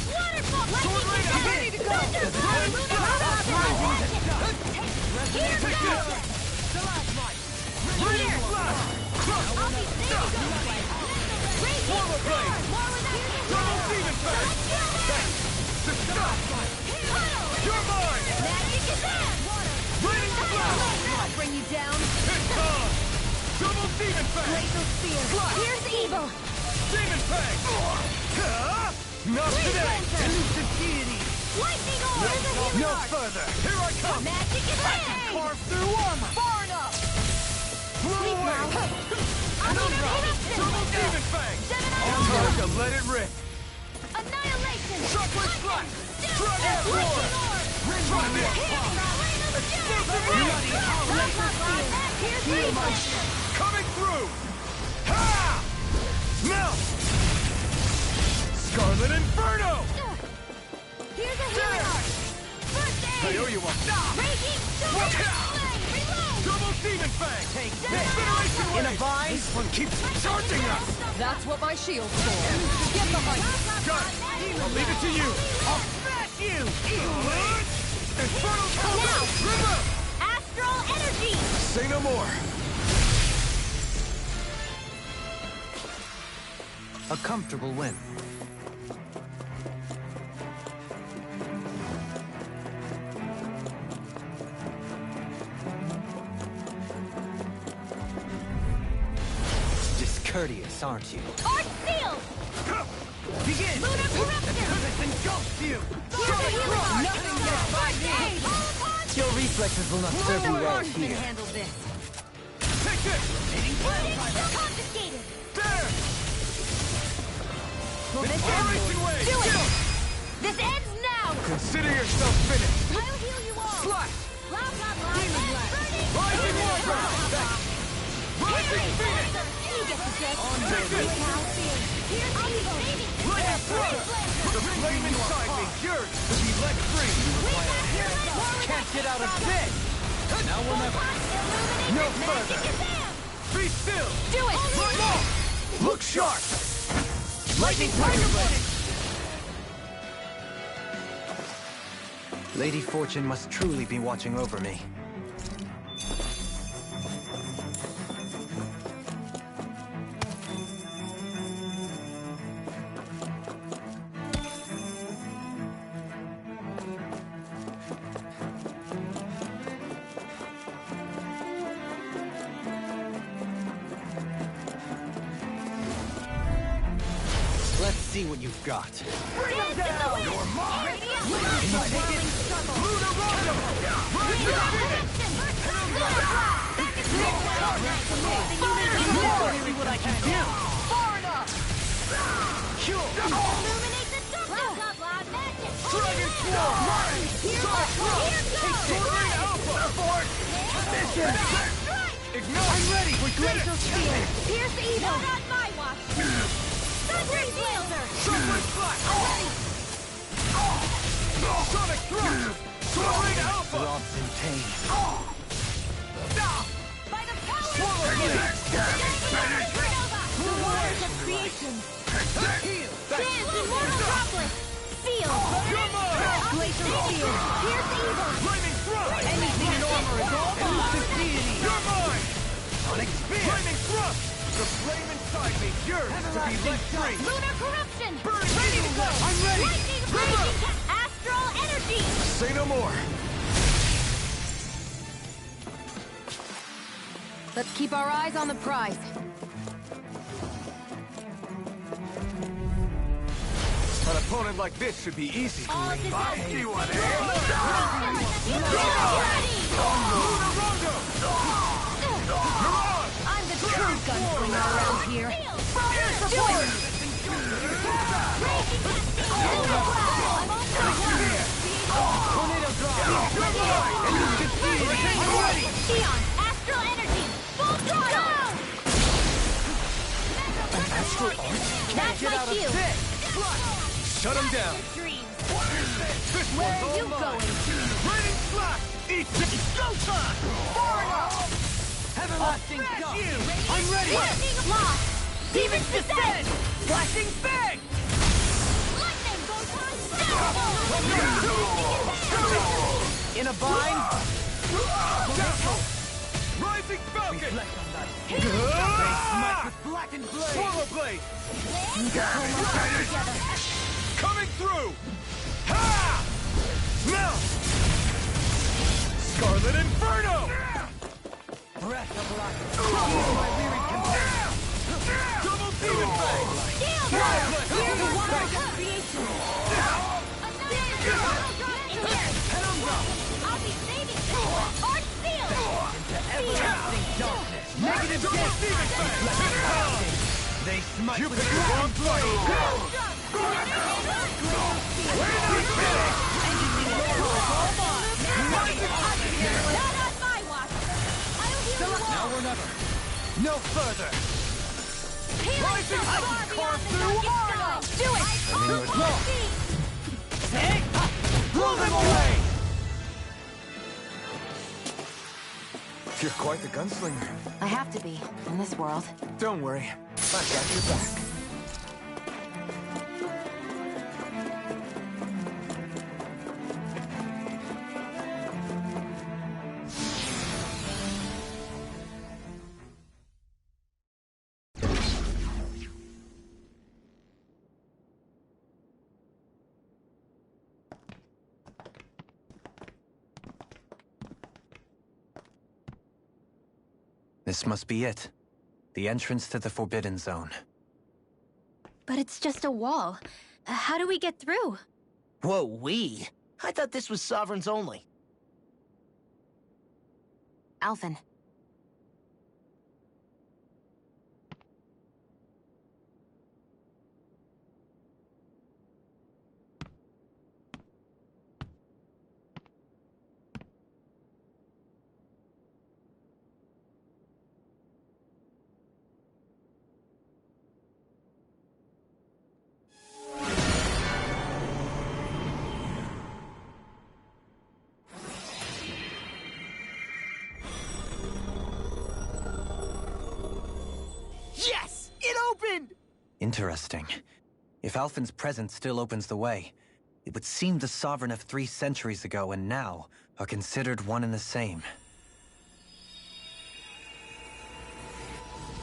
waterfall! Lightning! Ready to go! Here goes! Here! I'll be safe! Raging storm! More without Double Demon Fang! You're mine! Magic is that! Raining Blast! Demon Fang! Glacial Spear! Here's evil! Demon Fang! Not today! Elusive deity! Lightning Orb! Here's a healing No arc! further! Here I come! Magic is made! Carve through armor! Far enough! Blow Sleep away! now! Penumbra! Corruption! Double Demon Fang! Gemini Time to Orb! let it rip! Annihilation! Shockwave Slash! Dragon Lightning Roar! Orb! Try this! Explosive Bloody Here's evil! Coming through! Ha! Melt! Scarlet Inferno! Here's a healing arc! First aid! I owe you one. Raging Sword! Reload! Double Demon Fang! Take Incineration In a Wave! vine? This one keeps charging us! That's what my shield's for. Get behind me. Got it! I'll leave it to you! I'll smash you! Infernal Combo! River! Astral Energy! Say no more! A comfortable win. Discourteous, aren't you? Arc Seal! Begin! Lunar Corruption! This engulfs you! Nothing gets by me! Your reflexes will not serve you well here. Handle this. Take this! Confiscated! There! Momentum! Incineration Wave! Do it! This ends now! Consider yourself finished! I'll heal you all! Slash! Blah, blah, blah. Burning! Rising Warfare! Rising Phoenix! You get the gist. Take this! Here's evil! Lightning Thrust! The flame inside me yearns to be let free! Can't get out of bed! Now or never. No further. Be still! Do it! Look sharp! Lightning Tiger Blade! Lady Fortune must truly be watching over me. Let's see what you've got. Bring them down! You're mine! Take it! Lunar Rondo! See what I can do. Far enough! Cure! Illuminate the circle! Blah, blah, blah, magic! Dragon Swarm! Sonic Thrust! Soaring Alpha! Abort! Mission! Ignite! I'm ready! We did it! Here's evil! Not on my watch! Thunder Blazer! Shockwave Slash! Sonic Thrust! Soaring Alpha! Robs in pain. By the power Swallow of Blade! Supernova! The waters of creation! Heal! Dance immortal droplet! Seal! You're mine! Glacial Seal! Here's evil! Flaming Thrust! Anything in armor is all Elusive deity! You're mine! Sonic Spear! Flaming Thrust! The flame inside me yearns to be let free! Lunar Corruption! Burning Ready to go! I'm ready! Lightning River! Raging Astral Energy! Say no more! Let's keep our eyes on the prize. An opponent like this should be easy. All of this I see what it is! Lunar Rondo! I'm the true gunslinger around here. Fire support! Tornado drop! Xeon, Astral Energy, full throttle! An astral arch? That's my cue. Shut him down! This Where one's are you all mine. going? Raining Slash! Eat it! Go time! Far enough! Everlasting Smash Dust! you! I'm ready! Lightning Lock! Demons descend! Flashing Fang! Lightning goes unstoppable! In a bind? Rising Falcon! Reflect on that. Smite With blackened blade! Swallow Blade! Coming through! Ha! Now! Scarlet Inferno! breath of life. My weary contempt. Double demon fang! Here's the water of creation! Penumbra! I'll be saving you! Or seal! Into everlasting darkness. Negative death! They smite with the wrong blade! Not on my watch! I'll heal you Now all! or never. No further. Healing so far beyond the darkest sky! Do it! Hey! Blow them away! You're quite the gunslinger. I have to be, in this world. Don't worry. I've got your back. This must be it. The entrance to the Forbidden Zone. But it's just a wall. How do we get through? Whoa, we? I thought this was Sovereigns only. Alphen. Yes! It opened! Interesting. If Alphen's presence still opens the way, it would seem the Sovereign of 3 centuries ago and now are considered one and the same.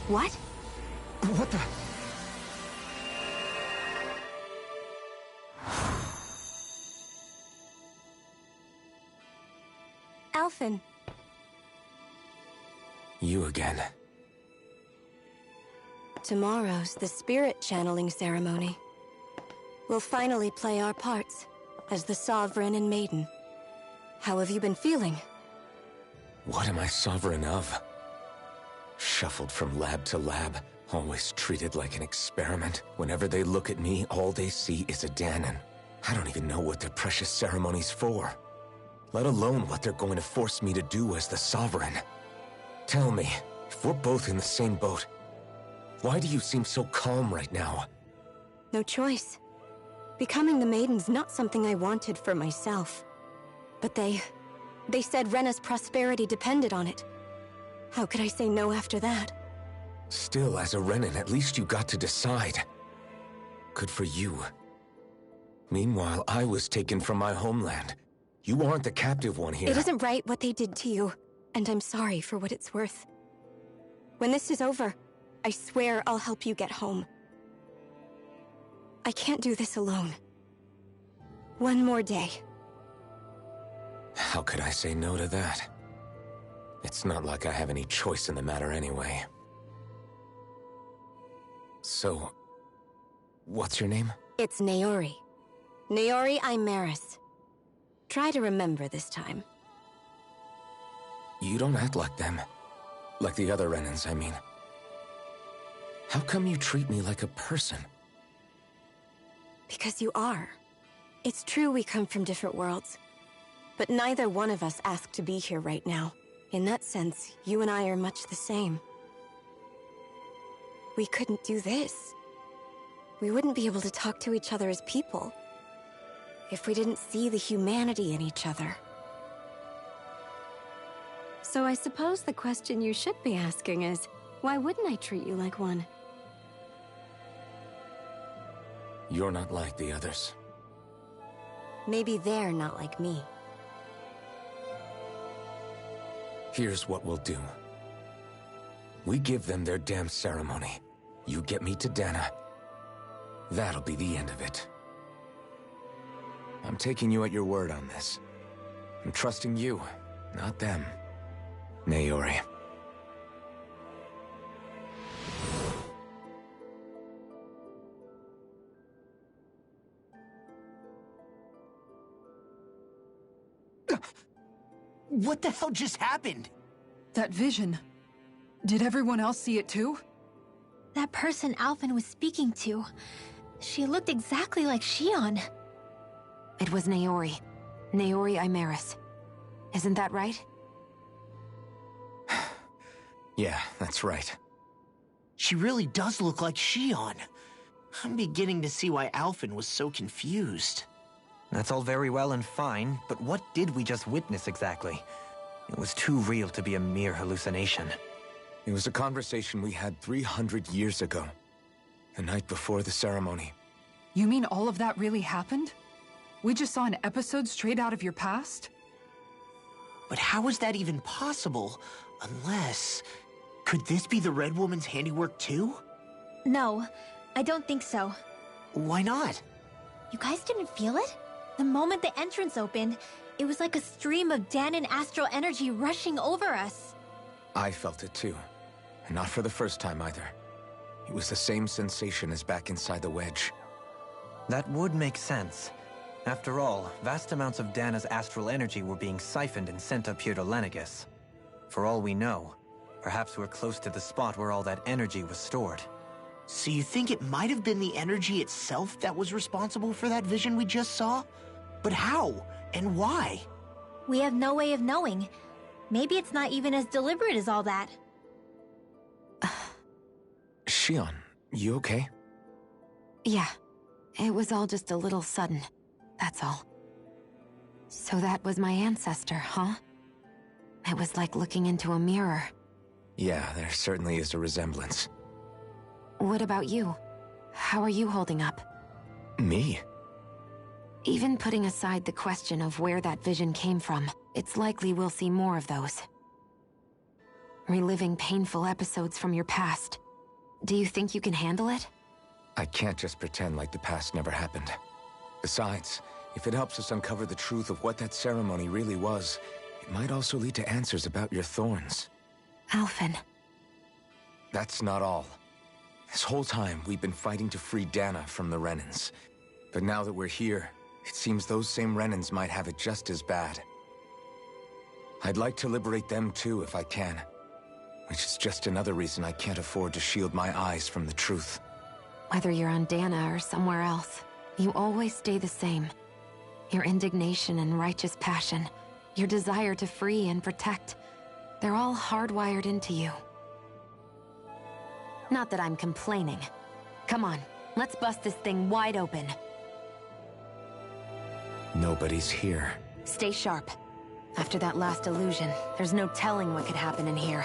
What? What the? Alphen. You again. Tomorrow's the spirit channeling ceremony. We'll finally play our parts as the Sovereign and Maiden. How have you been feeling? What am I sovereign of? Shuffled from lab to lab, always treated like an experiment. Whenever they look at me, all they see is a Dahnan. I don't even know what their precious ceremony's for. Let alone what they're going to force me to do as the Sovereign. Tell me, if we're both in the same boat, why do you seem so calm right now? No choice. Becoming the Maiden's not something I wanted for myself. But they said Rena's prosperity depended on it. How could I say no after that? Still, as a Renan, at least you got to decide. Good for you. Meanwhile, I was taken from my homeland. You aren't the captive one here. It isn't right what they did to you, and I'm sorry for what it's worth. When this is over, I swear I'll help you get home. I can't do this alone. One more day. How could I say no to that? It's not like I have any choice in the matter anyway. So, what's your name? It's Naori. Naori Imaris. Try to remember this time. You don't act like them. Like the other Renans, I mean. How come you treat me like a person? Because you are. It's true we come from different worlds. But neither one of us asked to be here right now. In that sense, you and I are much the same. We couldn't do this. We wouldn't be able to talk to each other as people if we didn't see the humanity in each other. So I suppose the question you should be asking is, why wouldn't I treat you like one? You're not like the others. Maybe they're not like me. Here's what we'll do. We give them their damn ceremony. You get me to Dana. That'll be the end of it. I'm taking you at your word on this. I'm trusting you, not them. Naori, What the hell just happened? That vision. Did everyone else see it too? That person Alphen was speaking to, she looked exactly like Shion. It was Naori. Naori Imaris. Isn't that right? Yeah, that's right. She really does look like Shion. I'm beginning to see why Alphen was so confused. That's all very well and fine, but what did we just witness exactly? It was too real to be a mere hallucination. It was a conversation we had 300 years ago. The night before the ceremony. You mean all of that really happened? We just saw an episode straight out of your past? But how is that even possible? Unless... Could this be the Red Woman's handiwork too? No, I don't think so. Why not? You guys didn't feel it? The moment the entrance opened, it was like a stream of Danon astral energy rushing over us. I felt it too. And not for the first time either. It was the same sensation as back inside the wedge. That would make sense. After all, vast amounts of Dana's astral energy were being siphoned and sent up here to Lenegus. For all we know, perhaps we're close to the spot where all that energy was stored. So you think it might have been the energy itself that was responsible for that vision we just saw? But how? And why? We have no way of knowing. Maybe it's not even as deliberate as all that. Shion, you okay? Yeah. It was all just a little sudden. That's all. So that was my ancestor, huh? It was like looking into a mirror. Yeah, there certainly is a resemblance. What about you? How are you holding up? Me? Even putting aside the question of where that vision came from, it's likely we'll see more of those. Reliving painful episodes from your past. Do you think you can handle it? I can't just pretend like the past never happened. Besides, if it helps us uncover the truth of what that ceremony really was, it might also lead to answers about your thorns. Alphen. That's not all. This whole time, we've been fighting to free Dana from the Renans. But now that we're here, it seems those same Renans might have it just as bad. I'd like to liberate them too, if I can. Which is just another reason I can't afford to shield my eyes from the truth. Whether you're on Dana or somewhere else, you always stay the same. Your indignation and righteous passion, your desire to free and protect, they're all hardwired into you. Not that I'm complaining. Come on, let's bust this thing wide open. Nobody's here. Stay sharp. After that last illusion, there's no telling what could happen in here.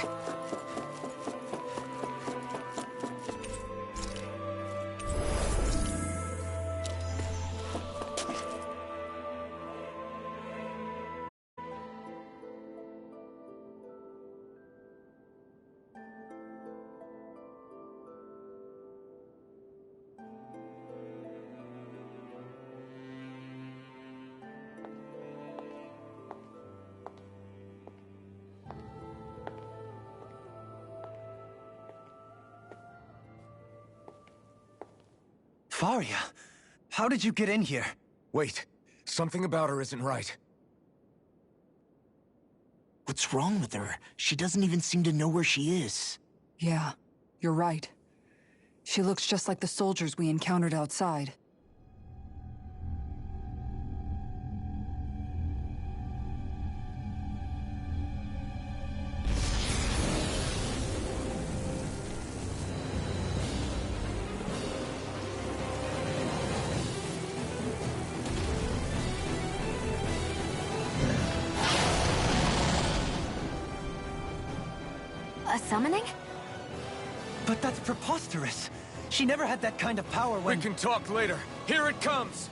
Faria, how did you get in here? Wait, something about her isn't right. What's wrong with her? She doesn't even seem to know where she is. Yeah, you're right. She looks just like the soldiers we encountered outside. A summoning? But that's preposterous. She never had that kind of power when— We can talk later. Here it comes!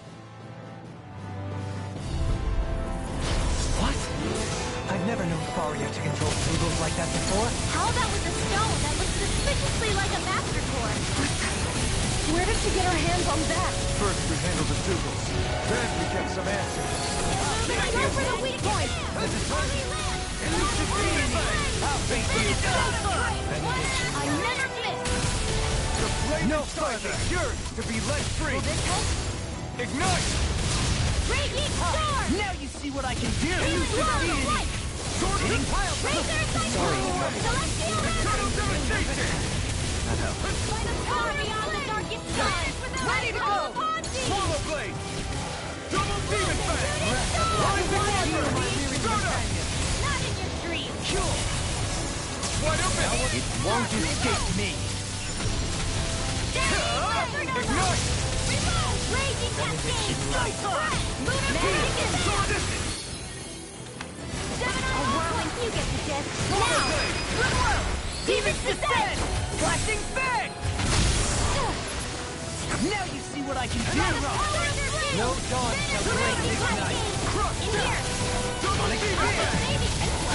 What? I've never known Faria to control Poodles like that before. How about with a stone that looks suspiciously like a master core? Where did she get her hands on that? First we handle the Dougals, then we get some answers. Go for the weak point! This is right. And you should be I'll beat you down! I never miss! The flame No inside further. is yearns to be let free! Will this help? Ignite! Radiant storm! Now you see what I can do! Healing blow! Right! Hitting pile. Sorry. Eternal devastation. That helped. By the power beyond the darkest skies! Ready to go. Swallow blade. Double demon fang. Rising warrior. Soda. Not in your dreams! Wide open. It won't escape me. Ignite. Raging cascade! Nice arm. Lunar Magic! You get the gist. Swallow blade. Goodwill! Demon's descent. Flashing fang. Now you see what I can do. No dawn shall break this night. Crush. Double demon fang.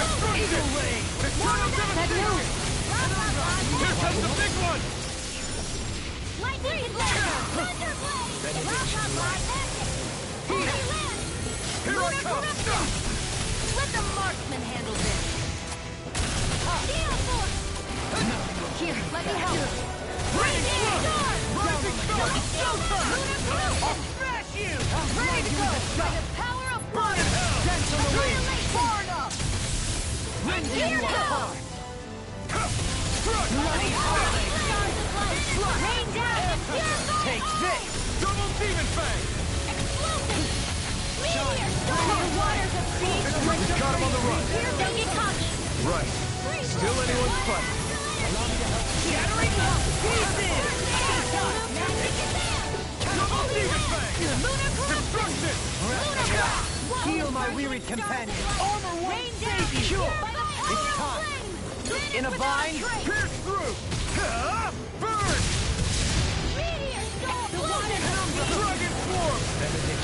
Destruction. Eternal devastation. Here comes the big one. Lightning Here I come. Let the marksman handle this! Here, let me help! Rising storm. I'll smash you. Ready to go! By the power of Burn in hell. Gentle away. far enough! Rending you apart. Bloody Rain down and purify! Take this. double demon fang. Explosive! Meteor storm! Waters of speed! Got him on the run. Don't get cocky! Right. Still anyone's fight. Shattering pieces! Double demon fang. Lunar Destruction. Heal my wearied companion. Armor won't save you. Sure. It's time. In a vine. Pierce through. Burn. Dragon swarm.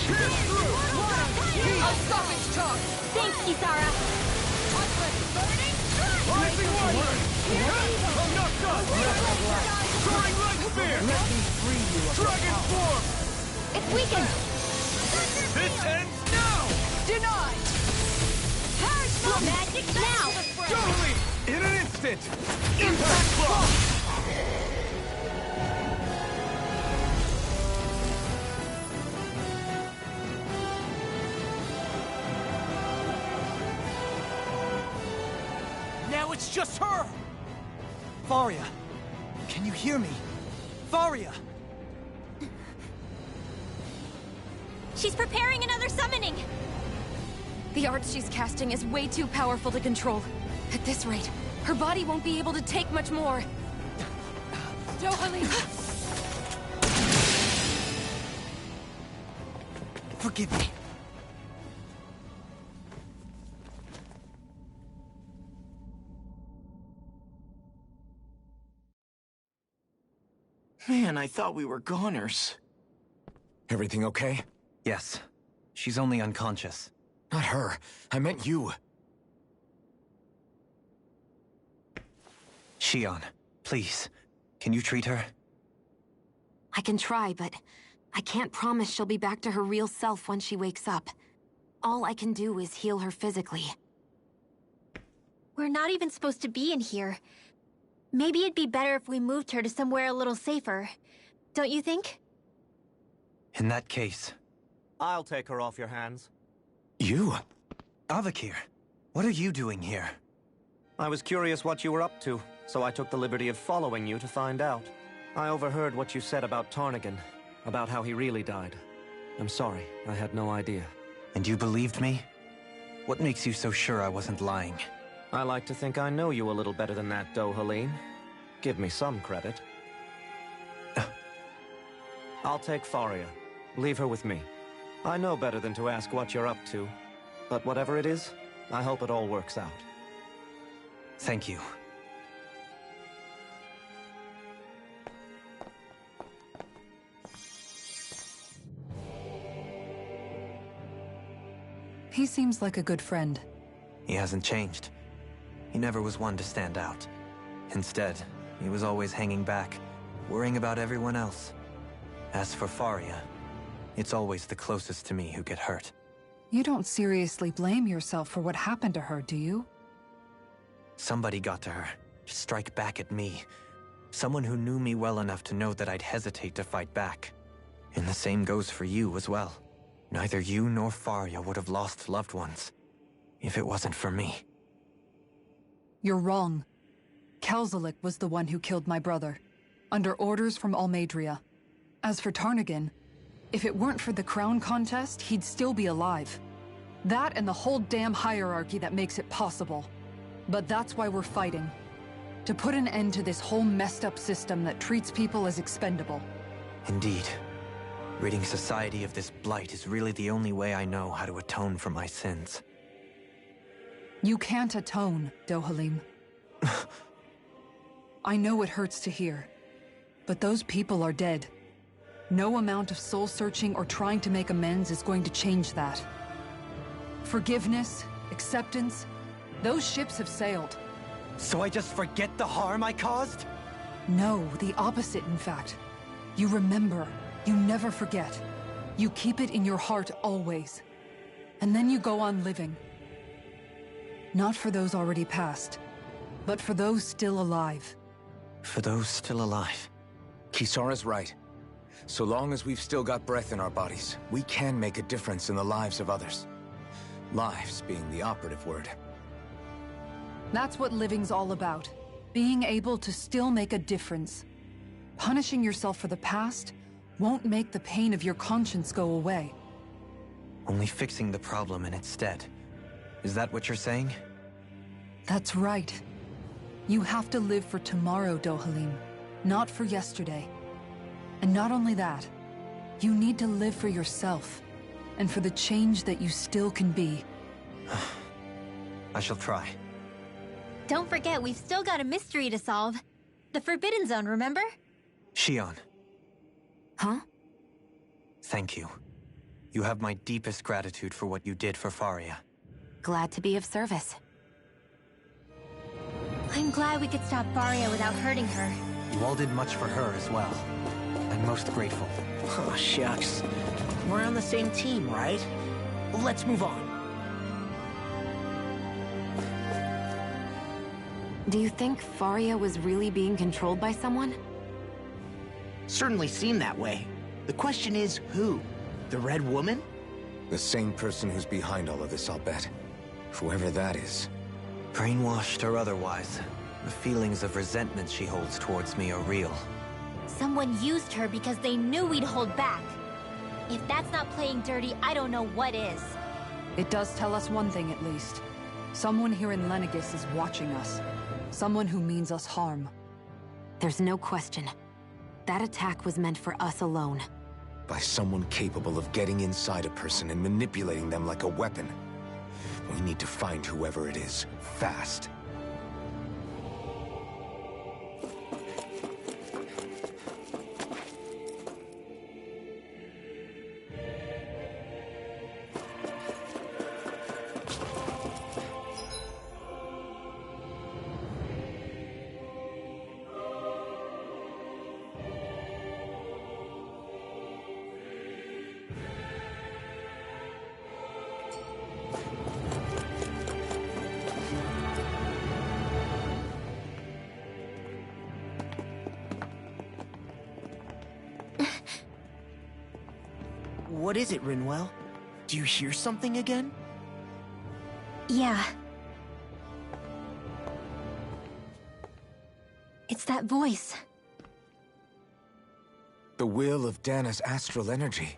Pierce through. Unstoppable charge! Thanks, Kisara! Rising warrior. I'm not done. Soaring light spear. Let me free you. Dragon swarm. It's weakened! This ends now. Denied. Magic now! Totally. In an instant. Impact block. Now it's just her. Faria, can you hear me? Faria. She's preparing another summoning. The art she's casting is way too powerful to control. At this rate, her body won't be able to take much more. Dohalim! Forgive me. Man, I thought we were goners. Everything okay? Yes. She's only unconscious. Not her. I meant you. Shion, please. Can you treat her? I can try, but I can't promise she'll be back to her real self when she wakes up. All I can do is heal her physically. We're not even supposed to be in here. Maybe it'd be better if we moved her to somewhere a little safer. Don't you think? In that case... I'll take her off your hands. You? Avakir, what are you doing here? I was curious what you were up to, so I took the liberty of following you to find out. I overheard what you said about Tarnigan, about how he really died. I'm sorry, I had no idea. And you believed me? What makes you so sure I wasn't lying? I like to think I know you a little better than that, Dohalim. Give me some credit. I'll take Faria. Leave her with me. I know better than to ask what you're up to. But whatever it is, I hope it all works out. Thank you. He seems like a good friend. He hasn't changed. He never was one to stand out. Instead, he was always hanging back, worrying about everyone else. As for Faria, it's always the closest to me who get hurt. You don't seriously blame yourself for what happened to her, do you? Somebody got to her, to strike back at me. Someone who knew me well enough to know that I'd hesitate to fight back. And the same goes for you as well. Neither you nor Faria would have lost loved ones if it wasn't for me. You're wrong. Kelzelik was the one who killed my brother, under orders from Almadria. As for Tarnagin, if it weren't for the crown contest, he'd still be alive. That and the whole damn hierarchy that makes it possible. But that's why we're fighting. To put an end to this whole messed up system that treats people as expendable. Indeed. Ridding society of this blight is really the only way I know how to atone for my sins. You can't atone, Dohalim. I know it hurts to hear, but those people are dead. No amount of soul-searching or trying to make amends is going to change that. Forgiveness, acceptance, those ships have sailed. So I just forget the harm I caused? No, the opposite, in fact. You remember. You never forget. You keep it in your heart always. And then you go on living. Not for those already passed, but for those still alive. For those still alive. Kisara's right. So long as we've still got breath in our bodies, we can make a difference in the lives of others. Lives being the operative word. That's what living's all about. Being able to still make a difference. Punishing yourself for the past won't make the pain of your conscience go away. Only fixing the problem in its stead. Is that what you're saying? That's right. You have to live for tomorrow, Dohalim, not for yesterday. And not only that, you need to live for yourself, and for the change that you still can be. I shall try. Don't forget, we've still got a mystery to solve. The Forbidden Zone, remember? Shion. Huh? Thank you. You have my deepest gratitude for what you did for Faria. Glad to be of service. I'm glad we could stop Faria without hurting her. You all did much for her as well. I'm most grateful. Oh, shucks. We're on the same team, right? Let's move on. Do you think Faria was really being controlled by someone? Certainly seemed that way. The question is, who? The Red Woman? The same person who's behind all of this, I'll bet. Whoever that is. Brainwashed or otherwise, the feelings of resentment she holds towards me are real. Someone used her because they knew we'd hold back. If that's not playing dirty, I don't know what is. It does tell us one thing at least. Someone here in Lenegis is watching us. Someone who means us harm. There's no question. That attack was meant for us alone. By someone capable of getting inside a person and manipulating them like a weapon. We need to find whoever it is, fast. What is it, Rinwell? Do you hear something again? Yeah. It's that voice. The will of Dana's astral energy.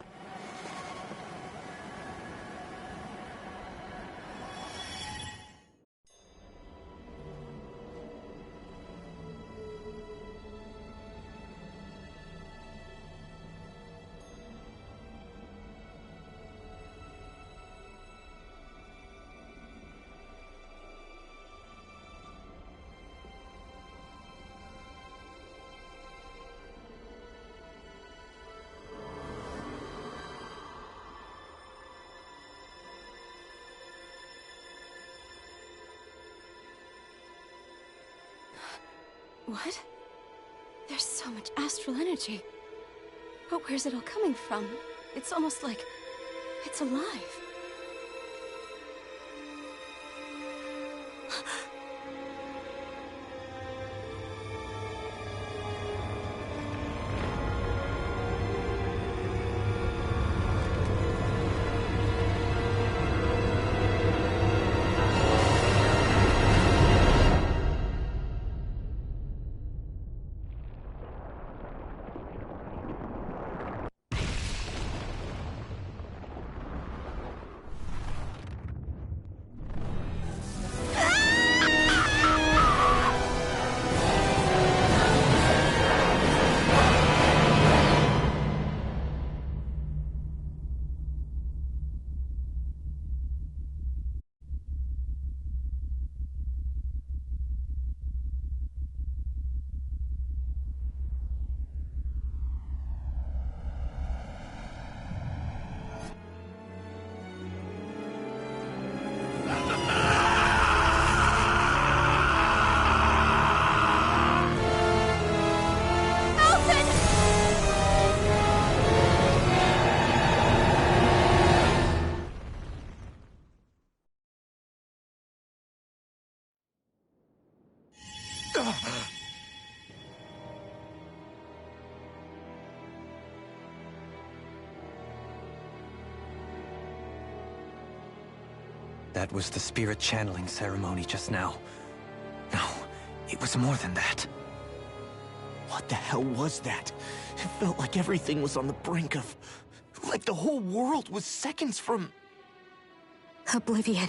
What? There's so much astral energy. But where's it all coming from? It's almost like it's alive. That was the spirit channeling ceremony just now. No, it was more than that. What the hell was that? It felt like everything was on the brink of... like the whole world was seconds from... Oblivion.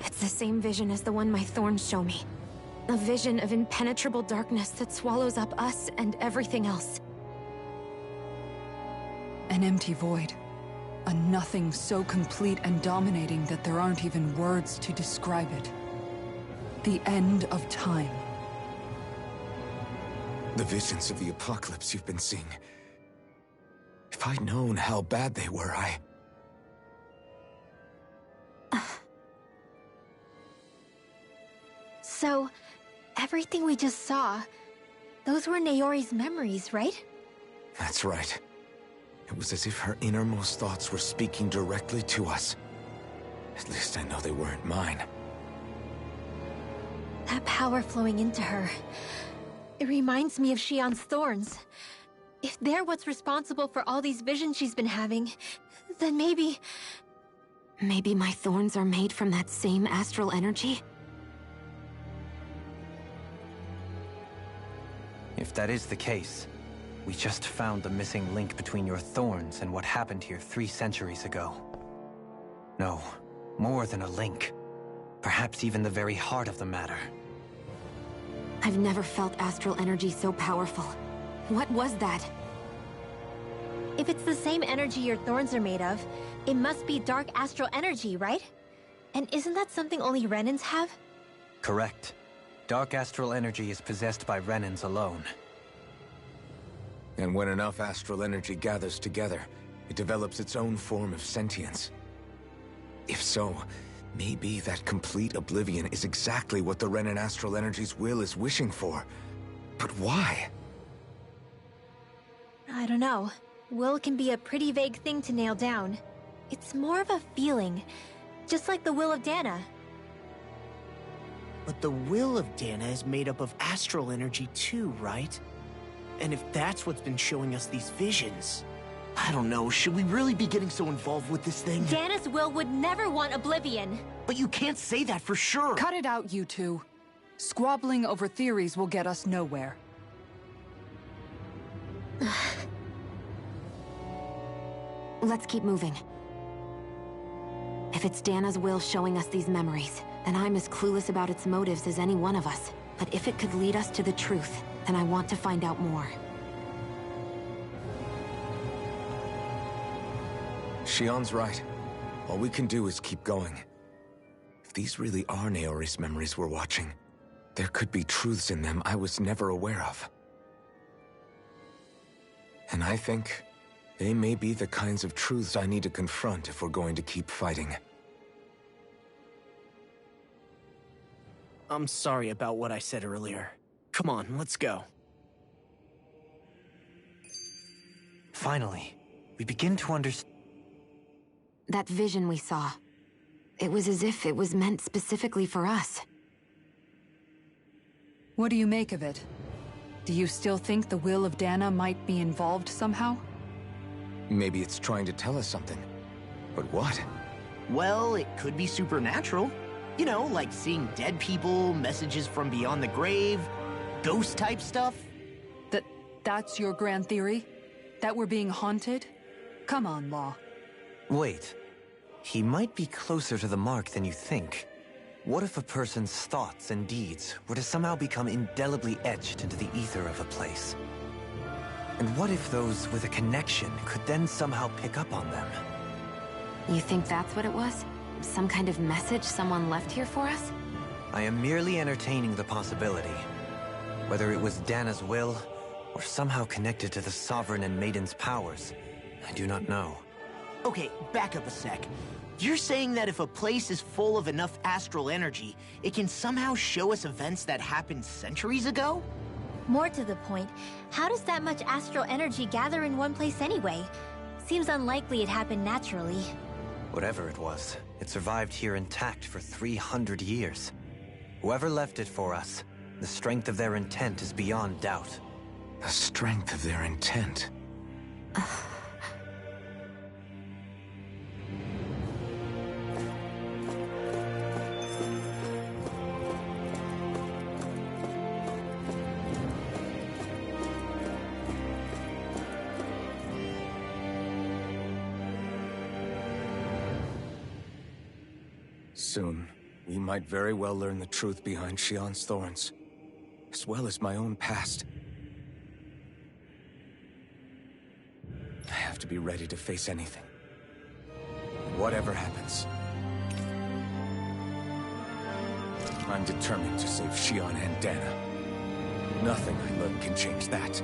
It's the same vision as the one my thorns show me. A vision of impenetrable darkness that swallows up us and everything else. An empty void. A nothing so complete and dominating that there aren't even words to describe it. The end of time. The visions of the apocalypse you've been seeing. If I'd known how bad they were, So, everything we just saw, those were Naori's memories, right? That's right. It was as if her innermost thoughts were speaking directly to us. At least I know they weren't mine. That power flowing into her. It reminds me of Shion's thorns. If they're what's responsible for all these visions she's been having, then maybe... Maybe my thorns are made from that same astral energy? If that is the case, we just found the missing link between your thorns and what happened here 3 centuries ago. No, more than a link. Perhaps even the very heart of the matter. I've never felt astral energy so powerful. What was that? If it's the same energy your thorns are made of, it must be dark astral energy, right? And isn't that something only Renans have? Correct. Dark astral energy is possessed by Renans alone. And when enough astral energy gathers together, it develops its own form of sentience. If so, maybe that complete oblivion is exactly what the Renan astral energy's will is wishing for. But why? I don't know. Will can be a pretty vague thing to nail down. It's more of a feeling, just like the will of Dana. But the will of Dana is made up of astral energy too, right? And if that's what's been showing us these visions... I don't know, should we really be getting so involved with this thing? Dana's will would never want oblivion. But you can't say that for sure. Cut it out, you two. Squabbling over theories will get us nowhere. Let's keep moving. If it's Dana's will showing us these memories, then I'm as clueless about its motives as any one of us. But if it could lead us to the truth, then I want to find out more. Shion's right. All we can do is keep going. If these really are Naori's memories we're watching, there could be truths in them I was never aware of. And I think they may be the kinds of truths I need to confront if we're going to keep fighting. I'm sorry about what I said earlier. Come on, let's go. Finally, we begin to understand. That vision we saw. It was as if it was meant specifically for us. What do you make of it? Do you still think the will of Dana might be involved somehow? Maybe it's trying to tell us something. But what? Well, it could be supernatural. You know, like seeing dead people, messages from beyond the grave, ghost-type stuff. That's your grand theory? That we're being haunted? Come on, Law. Wait. He might be closer to the mark than you think. What if a person's thoughts and deeds were to somehow become indelibly etched into the ether of a place? And what if those with a connection could then somehow pick up on them? You think that's what it was? Some kind of message someone left here for us? I am merely entertaining the possibility. Whether it was Dana's will, or somehow connected to the Sovereign and Maiden's powers, I do not know. Okay, back up a sec. You're saying that if a place is full of enough astral energy, it can somehow show us events that happened centuries ago? More to the point, how does that much astral energy gather in one place anyway? Seems unlikely it happened naturally. Whatever it was, it survived here intact for 300 years. Whoever left it for us, the strength of their intent is beyond doubt. The strength of their intent. Soon, we might very well learn the truth behind Shion's thorns, as well as my own past. I have to be ready to face anything. Whatever happens. I'm determined to save Shion and Dana. Nothing I learn can change that.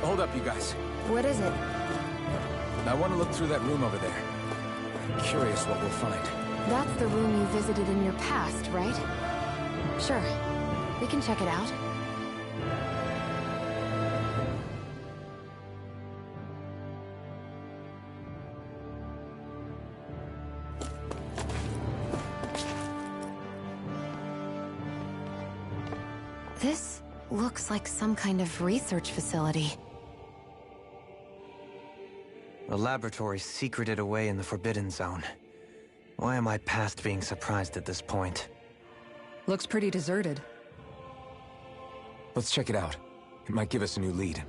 Hold up, you guys. What is it? I want to look through that room over there. I'm curious what we'll find. That's the room you visited in your past, right? Sure. We can check it out. This looks like some kind of research facility. A laboratory secreted away in the Forbidden Zone. Why am I past being surprised at this point? Looks pretty deserted. Let's check it out. It might give us a new lead.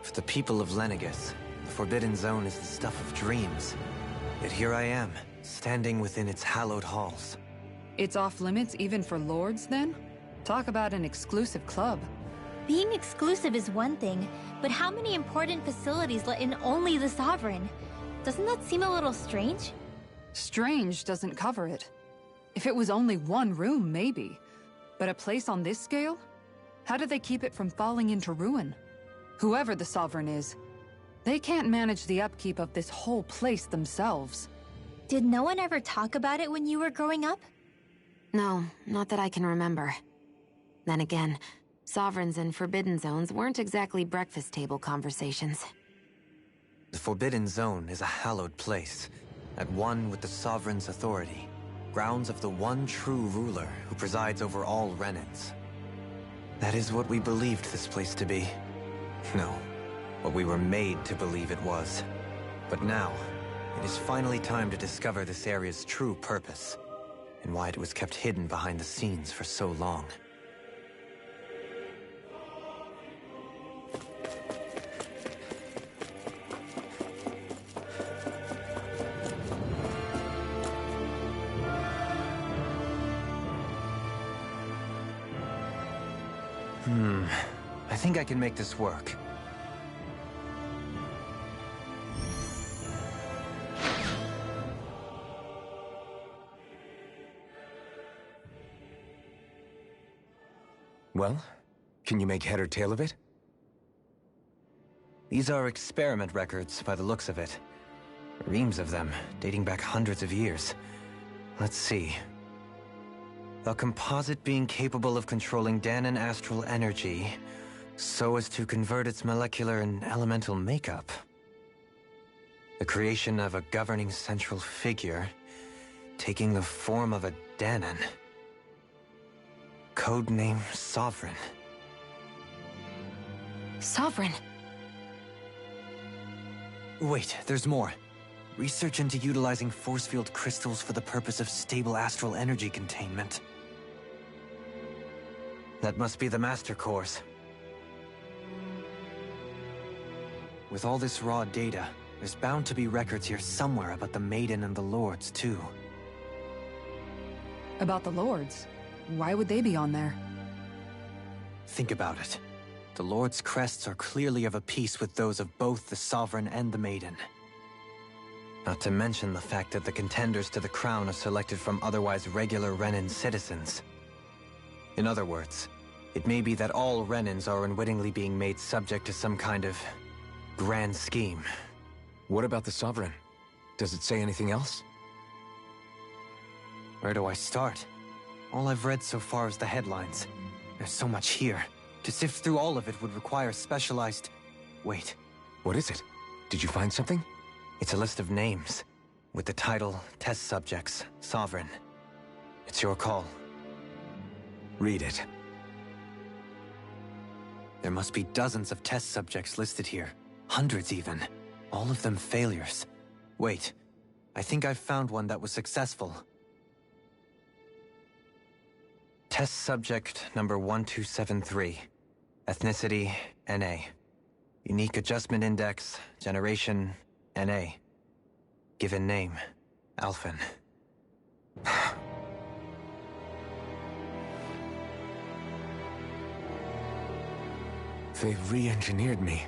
For the people of Lenegis, the Forbidden Zone is the stuff of dreams. Yet here I am, standing within its hallowed halls. It's off limits even for lords, then? Talk about an exclusive club. Being exclusive is one thing, but how many important facilities let in only the Sovereign? Doesn't that seem a little strange? Strange doesn't cover it. If it was only one room, maybe. But a place on this scale? How do they keep it from falling into ruin? Whoever the Sovereign is, they can't manage the upkeep of this whole place themselves. Did no one ever talk about it when you were growing up? No, not that I can remember. Then again, Sovereigns and Forbidden Zones weren't exactly breakfast table conversations. The Forbidden Zone is a hallowed place, at one with the Sovereign's authority, grounds of the one true ruler who presides over all Renans. That is what we believed this place to be. No, what we were made to believe it was. But now, it is finally time to discover this area's true purpose, and why it was kept hidden behind the scenes for so long. I think I can make this work. Well, can you make head or tail of it? These are experiment records, by the looks of it. Reams of them, dating back hundreds of years. Let's see. A composite being capable of controlling Danan astral energy, so as to convert its molecular and elemental makeup. The creation of a governing central figure, taking the form of a Danan. Codename Sovereign. Sovereign? Wait, there's more. Research into utilizing force field crystals for the purpose of stable astral energy containment. That must be the Master Course. With all this raw data, there's bound to be records here somewhere about the Maiden and the Lords, too. About the Lords? Why would they be on there? Think about it. The Lord's crests are clearly of a piece with those of both the Sovereign and the Maiden. Not to mention the fact that the contenders to the crown are selected from otherwise regular Renan citizens. In other words, it may be that all Renans are unwittingly being made subject to some kind of grand scheme. What about the Sovereign? Does it say anything else? Where do I start? All I've read so far is the headlines. There's so much here. To sift through all of it would require specialized... Wait. What is it? Did you find something? It's a list of names. with the title Test Subjects, Sovereign. It's your call. Read it. There must be dozens of test subjects listed here. Hundreds even. All of them failures. Wait, I think I've found one that was successful. Test subject number 1273. Ethnicity, NA. Unique adjustment index, generation, NA. Given name, Alphen. They re-engineered me.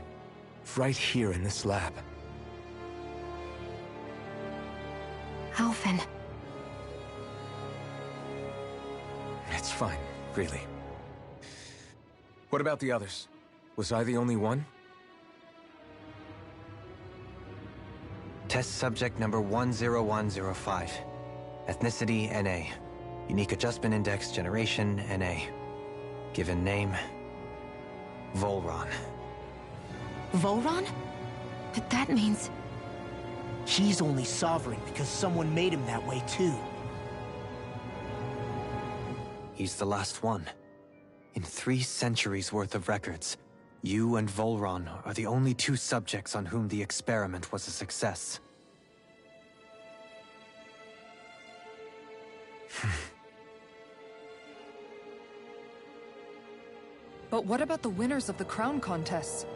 Right here in this lab. Alphen. It's fine, really. What about the others? Was I the only one? Test subject number 10105. Ethnicity, NA. Unique adjustment index, generation, NA. Given name, Volron. Volron? But that means... He's only sovereign because someone made him that way too. He's the last one. In 3 centuries worth of records, you and Volron are the only 2 subjects on whom the experiment was a success. But what about the winners of the crown contests?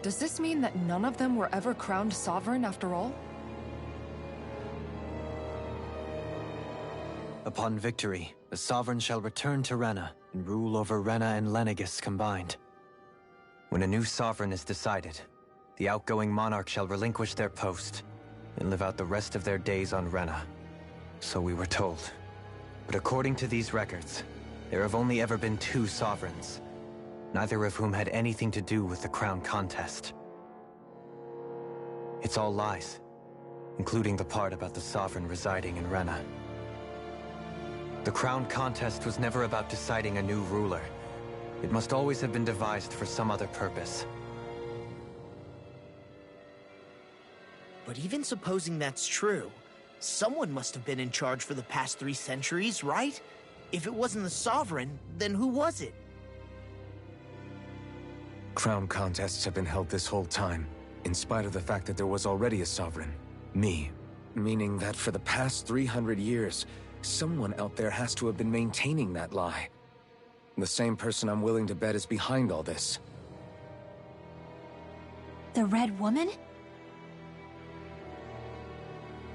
Does this mean that none of them were ever crowned sovereign after all? Upon victory, the Sovereign shall return to Rena and rule over Rena and Lenegis combined. When a new Sovereign is decided, the outgoing monarch shall relinquish their post and live out the rest of their days on Rena. So we were told. But according to these records, there have only ever been 2 Sovereigns, neither of whom had anything to do with the crown contest. It's all lies, including the part about the Sovereign residing in Rena. The crown contest was never about deciding a new ruler. It must always have been devised for some other purpose. But even supposing that's true, someone must have been in charge for the past 3 centuries, right? If it wasn't the Sovereign, then who was it? Crown contests have been held this whole time, in spite of the fact that there was already a Sovereign. Me. Meaning that for the past 300 years, someone out there has to have been maintaining that lie. The same person I'm willing to bet is behind all this. The Red Woman?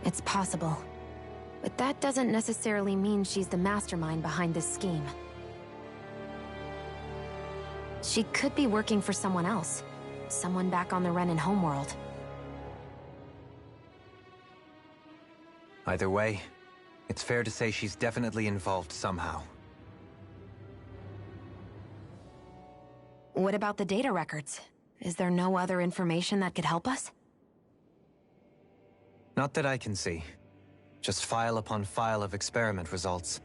It's possible. But that doesn't necessarily mean she's the mastermind behind this scheme. She could be working for someone else. Someone back on the Renan homeworld. Either way, it's fair to say she's definitely involved somehow. What about the data records? Is there no other information that could help us? Not that I can see. Just file upon file of experiment results.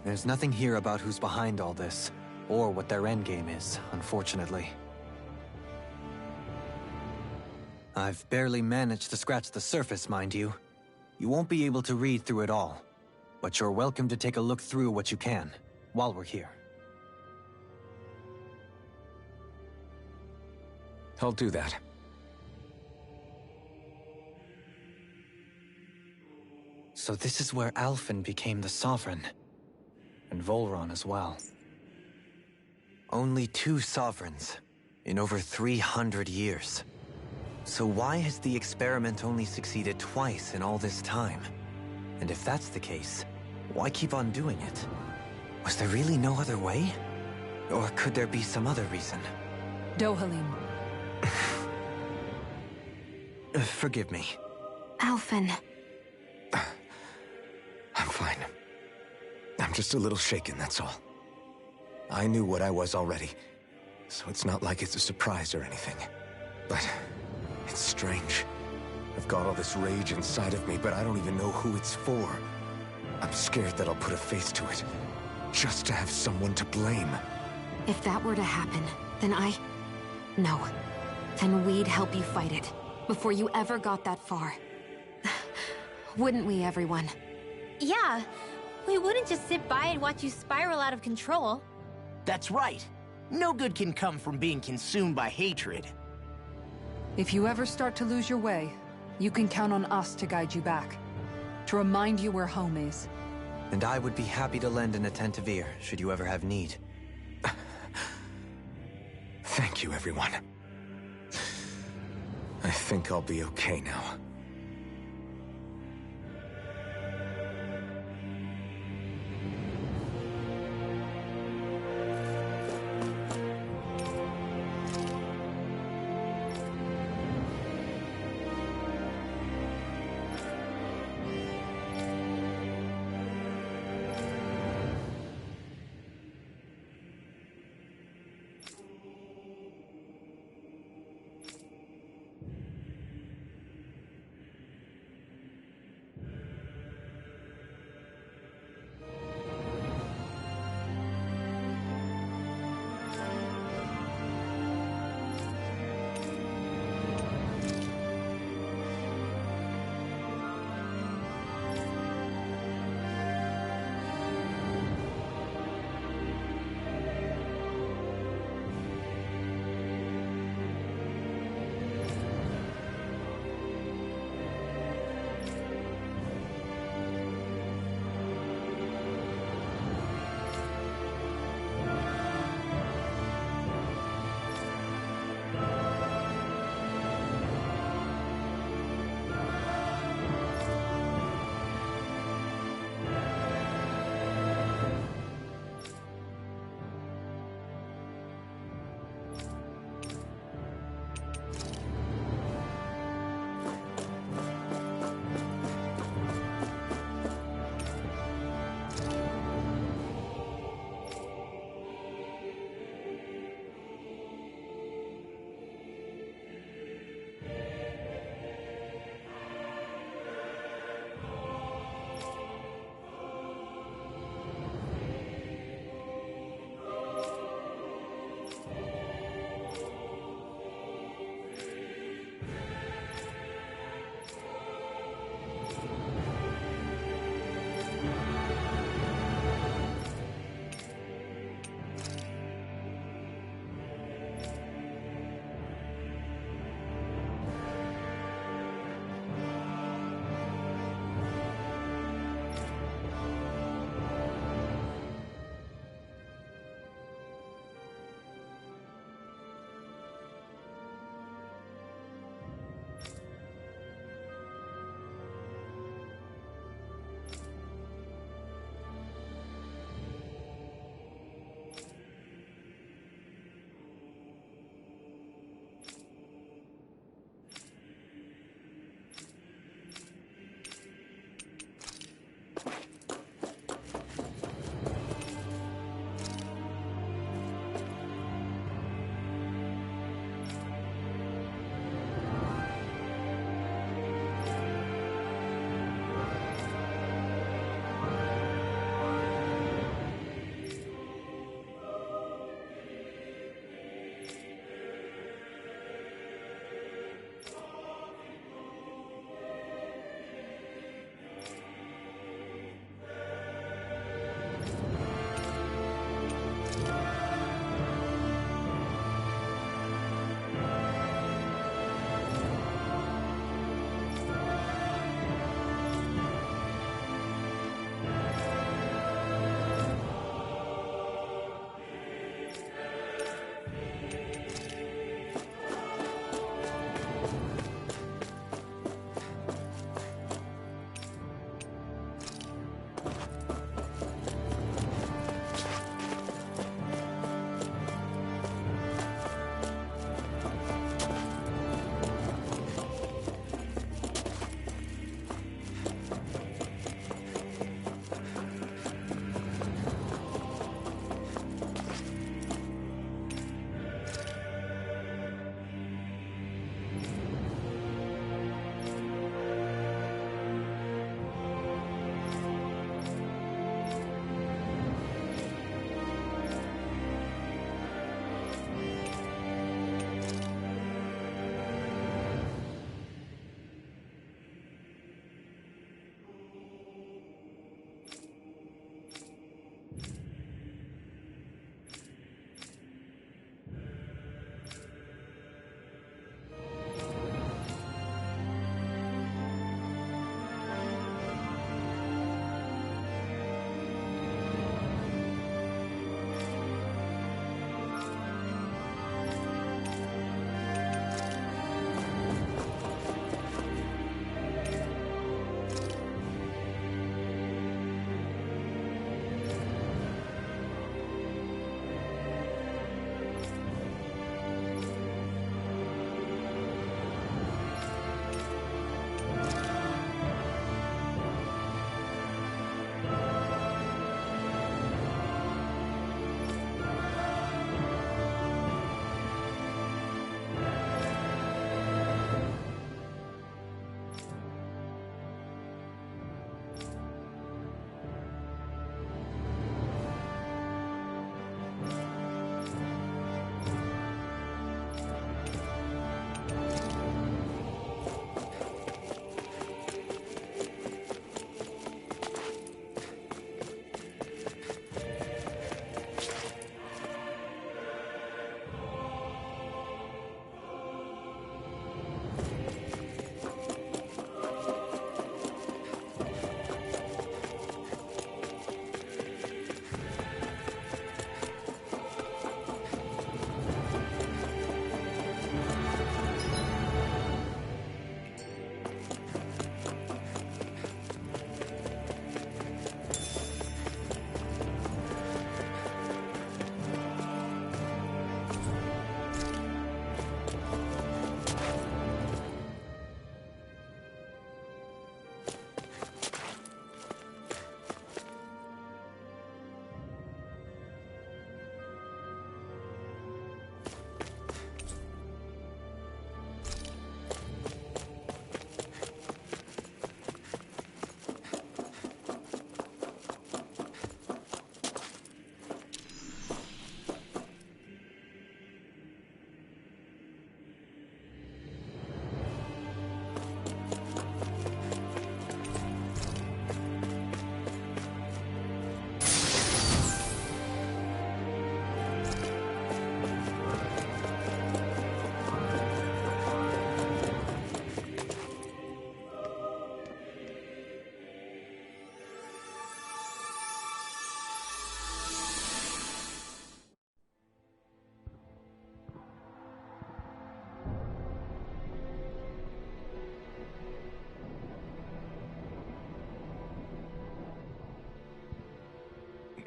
There's nothing here about who's behind all this, or what their endgame is, unfortunately. I've barely managed to scratch the surface, mind you. You won't be able to read through it all, but you're welcome to take a look through what you can, while we're here. I'll do that. So this is where Alphen became the Sovereign, and Volron as well. Only 2 Sovereigns, in over 300 years. So why has the experiment only succeeded twice in all this time? And if that's the case, why keep on doing it? Was there really no other way? Or could there be some other reason? Dohalim. Forgive me. Alphen. I'm fine. I'm just a little shaken, that's all. I knew what I was already, so it's not like it's a surprise or anything. But it's strange. I've got all this rage inside of me, but I don't even know who it's for. I'm scared that I'll put a face to it, just to have someone to blame. If that were to happen, then No. Then we'd help you fight it, before you ever got that far. Wouldn't we, everyone? Yeah, we wouldn't just sit by and watch you spiral out of control. That's right. No good can come from being consumed by hatred. If you ever start to lose your way, you can count on us to guide you back. To remind you where home is. And I would be happy to lend an attentive ear, should you ever have need. Thank you, everyone. I think I'll be okay now.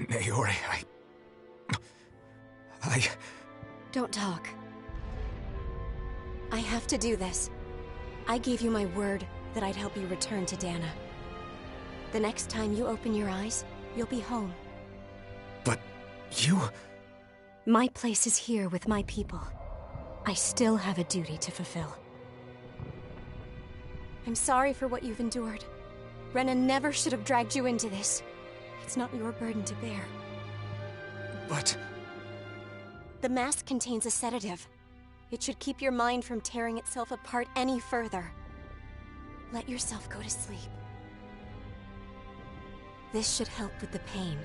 Naori, Don't talk. I have to do this. I gave you my word that I'd help you return to Dana. The next time you open your eyes, you'll be home. But you... My place is here with my people. I still have a duty to fulfill. I'm sorry for what you've endured. Rena never should have dragged you into this. It's not your burden to bear. But... The mask contains a sedative. It should keep your mind from tearing itself apart any further. Let yourself go to sleep. This should help with the pain.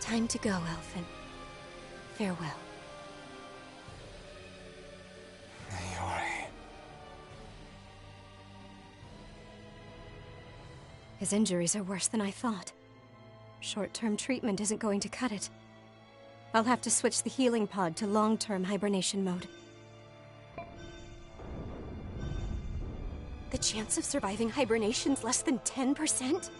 Time to go, Elfin. Farewell. Naori... His injuries are worse than I thought. Short-term treatment isn't going to cut it. I'll have to switch the healing pod to long-term hibernation mode. The chance of surviving hibernation's less than 10%?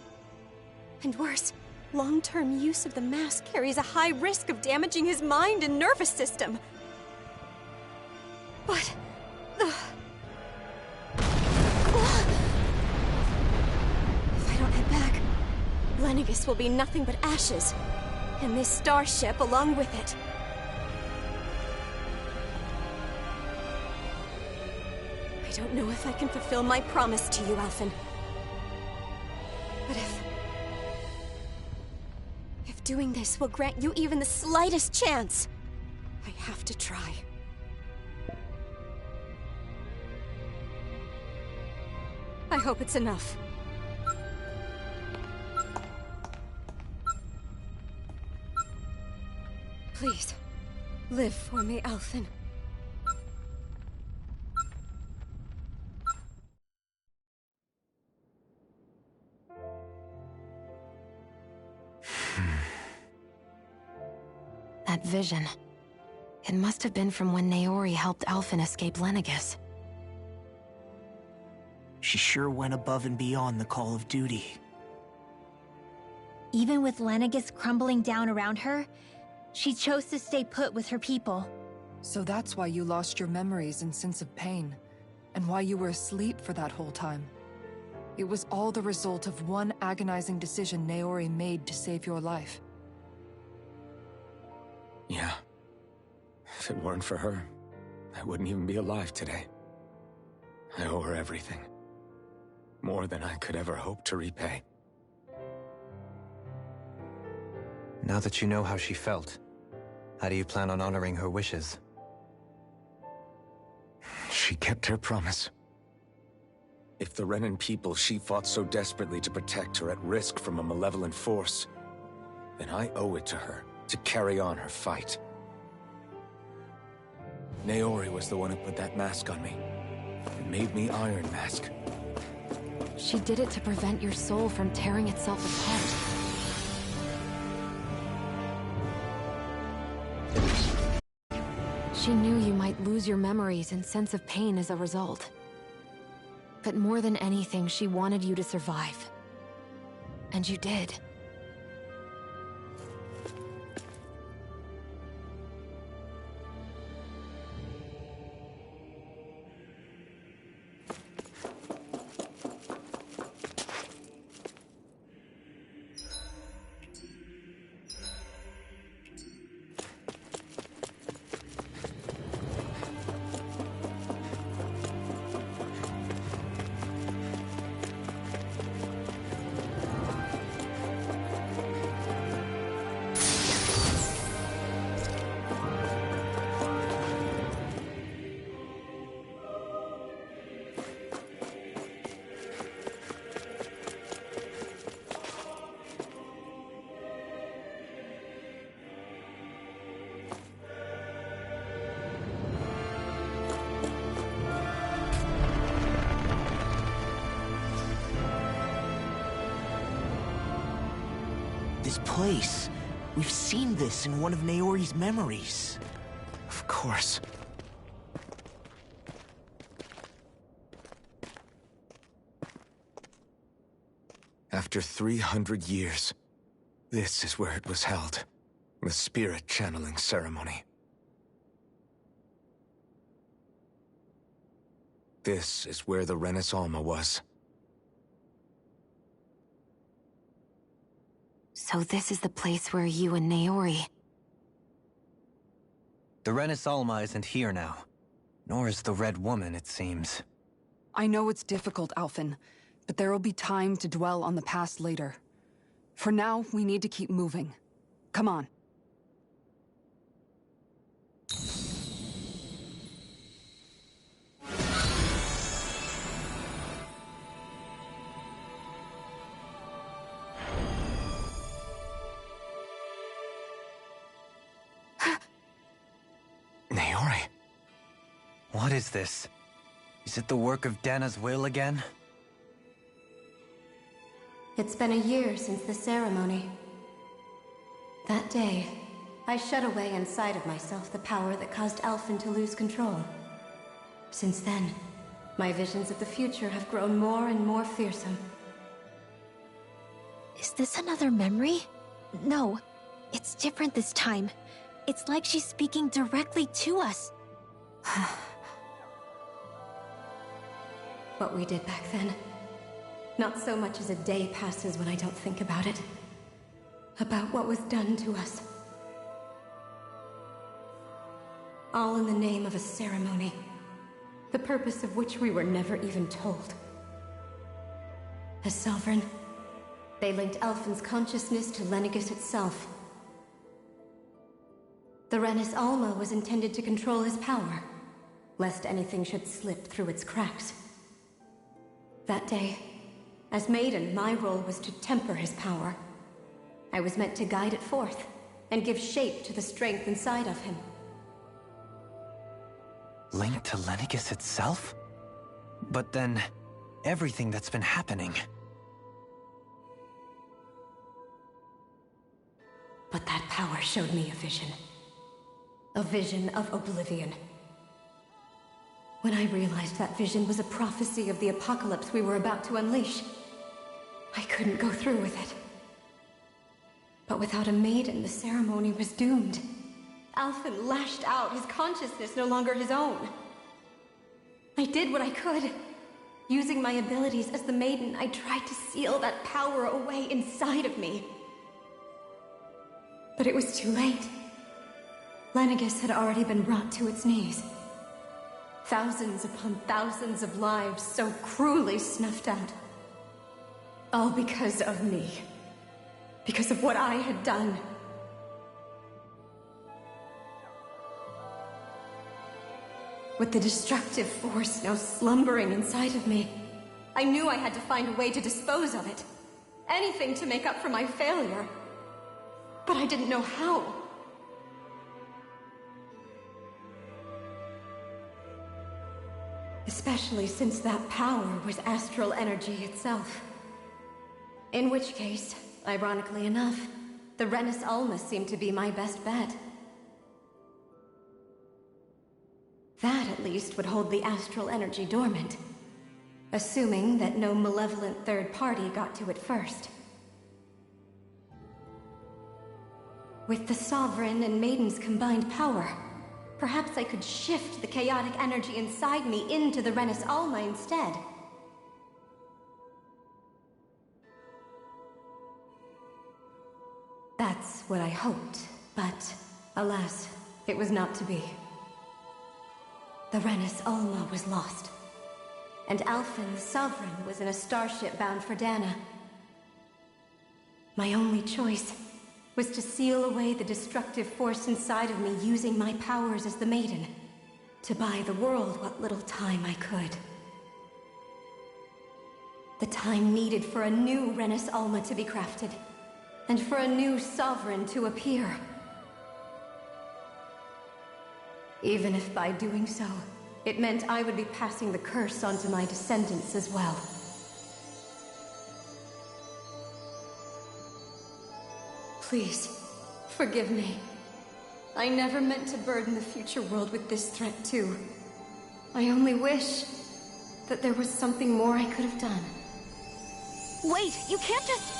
And worse, long-term use of the mask carries a high risk of damaging his mind and nervous system. But... If I don't head back, Lenegis will be nothing but ashes, and this starship along with it. I don't know if I can fulfill my promise to you, Alphen. But if doing this will grant you even the slightest chance, I have to try. I hope it's enough. Please, live for me, Alphen. That vision. It must have been from when Naori helped Alphen escape Lenegis. She sure went above and beyond the call of duty. Even with Lenegis crumbling down around her, she chose to stay put with her people. So that's why you lost your memories and sense of pain, and why you were asleep for that whole time. It was all the result of one agonizing decision Naori made to save your life. Yeah. If it weren't for her, I wouldn't even be alive today. I owe her everything. More than I could ever hope to repay. Now that you know how she felt, how do you plan on honoring her wishes? She kept her promise. If the Renan people she fought so desperately to protect are at risk from a malevolent force, then I owe it to her to carry on her fight. Naori was the one who put that mask on me. And made me Iron Mask. She did it to prevent your soul from tearing itself apart. She knew you might lose your memories and sense of pain as a result. But more than anything, she wanted you to survive. And you did. This place. We've seen this in one of Naori's memories. Of course. after 300 years, this is where it was held. The spirit channeling ceremony. This is where the Renis Alma was. So this is the place where you and Naori... The Renis Alma isn't here now. Nor is the Red Woman, it seems. I know it's difficult, Alphen, but there will be time to dwell on the past later. For now, we need to keep moving. Come on. Naori? What is this? Is it the work of Dana's will again? It's been a year since the ceremony. That day, I shut away inside of myself the power that caused Alphen to lose control. Since then, my visions of the future have grown more and more fearsome. Is this another memory? No, it's different this time. It's like she's speaking directly to us. What we did back then. Not so much as a day passes when I don't think about it. About what was done to us. All in the name of a ceremony. The purpose of which we were never even told. As Sovereign, they linked Alphen's consciousness to Lenegis itself. The Renis Alma was intended to control his power, lest anything should slip through its cracks. That day, as Maiden, my role was to temper his power. I was meant to guide it forth, and give shape to the strength inside of him. Linked to Lenegis itself? But then, everything that's been happening... But that power showed me a vision. A vision of oblivion. When I realized that vision was a prophecy of the apocalypse we were about to unleash, I couldn't go through with it. But without a maiden, the ceremony was doomed. Alphen lashed out, his consciousness no longer his own. I did what I could. Using my abilities as the maiden, I tried to seal that power away inside of me. But it was too late. Lenegis had already been brought to its knees. Thousands upon thousands of lives so cruelly snuffed out. All because of me. Because of what I had done. With the destructive force now slumbering inside of me, I knew I had to find a way to dispose of it. Anything to make up for my failure. But I didn't know how. Especially since that power was astral energy itself. In which case, ironically enough, the Renis Alma seemed to be my best bet. That, at least, would hold the astral energy dormant. Assuming that no malevolent third party got to it first. With the Sovereign and Maiden's combined power, perhaps I could shift the chaotic energy inside me into the Renis Alma instead. That's what I hoped, but alas, it was not to be. The Renis Alma was lost, and Alphen, the Sovereign, was in a starship bound for Dana. My only choice was to seal away the destructive force inside of me using my powers as the Maiden, to buy the world what little time I could. The time needed for a new Renis Alma to be crafted, and for a new Sovereign to appear. Even if by doing so, it meant I would be passing the curse on to my descendants as well. Please, forgive me. I never meant to burden the future world with this threat too. I only wish that there was something more I could have done. Wait, you can't just...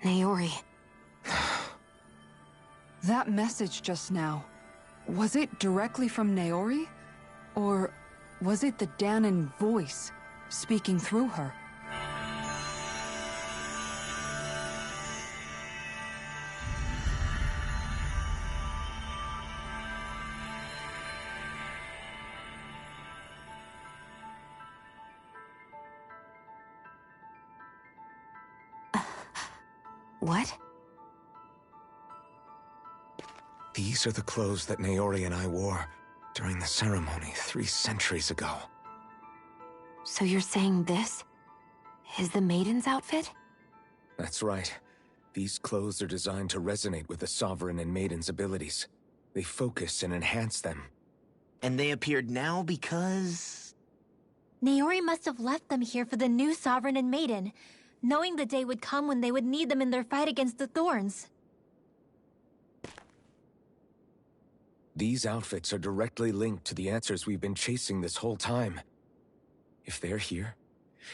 Naori. That message just now, was it directly from Naori? Or was it the Danon voice speaking through her? What? These are the clothes that Naori and I wore during the ceremony 3 centuries ago. So you're saying this is the Maiden's outfit? That's right. These clothes are designed to resonate with the Sovereign and Maiden's abilities. They focus and enhance them. And they appeared now because... Naori must have left them here for the new Sovereign and Maiden, knowing the day would come when they would need them in their fight against the Thorns. These outfits are directly linked to the answers we've been chasing this whole time. If they're here,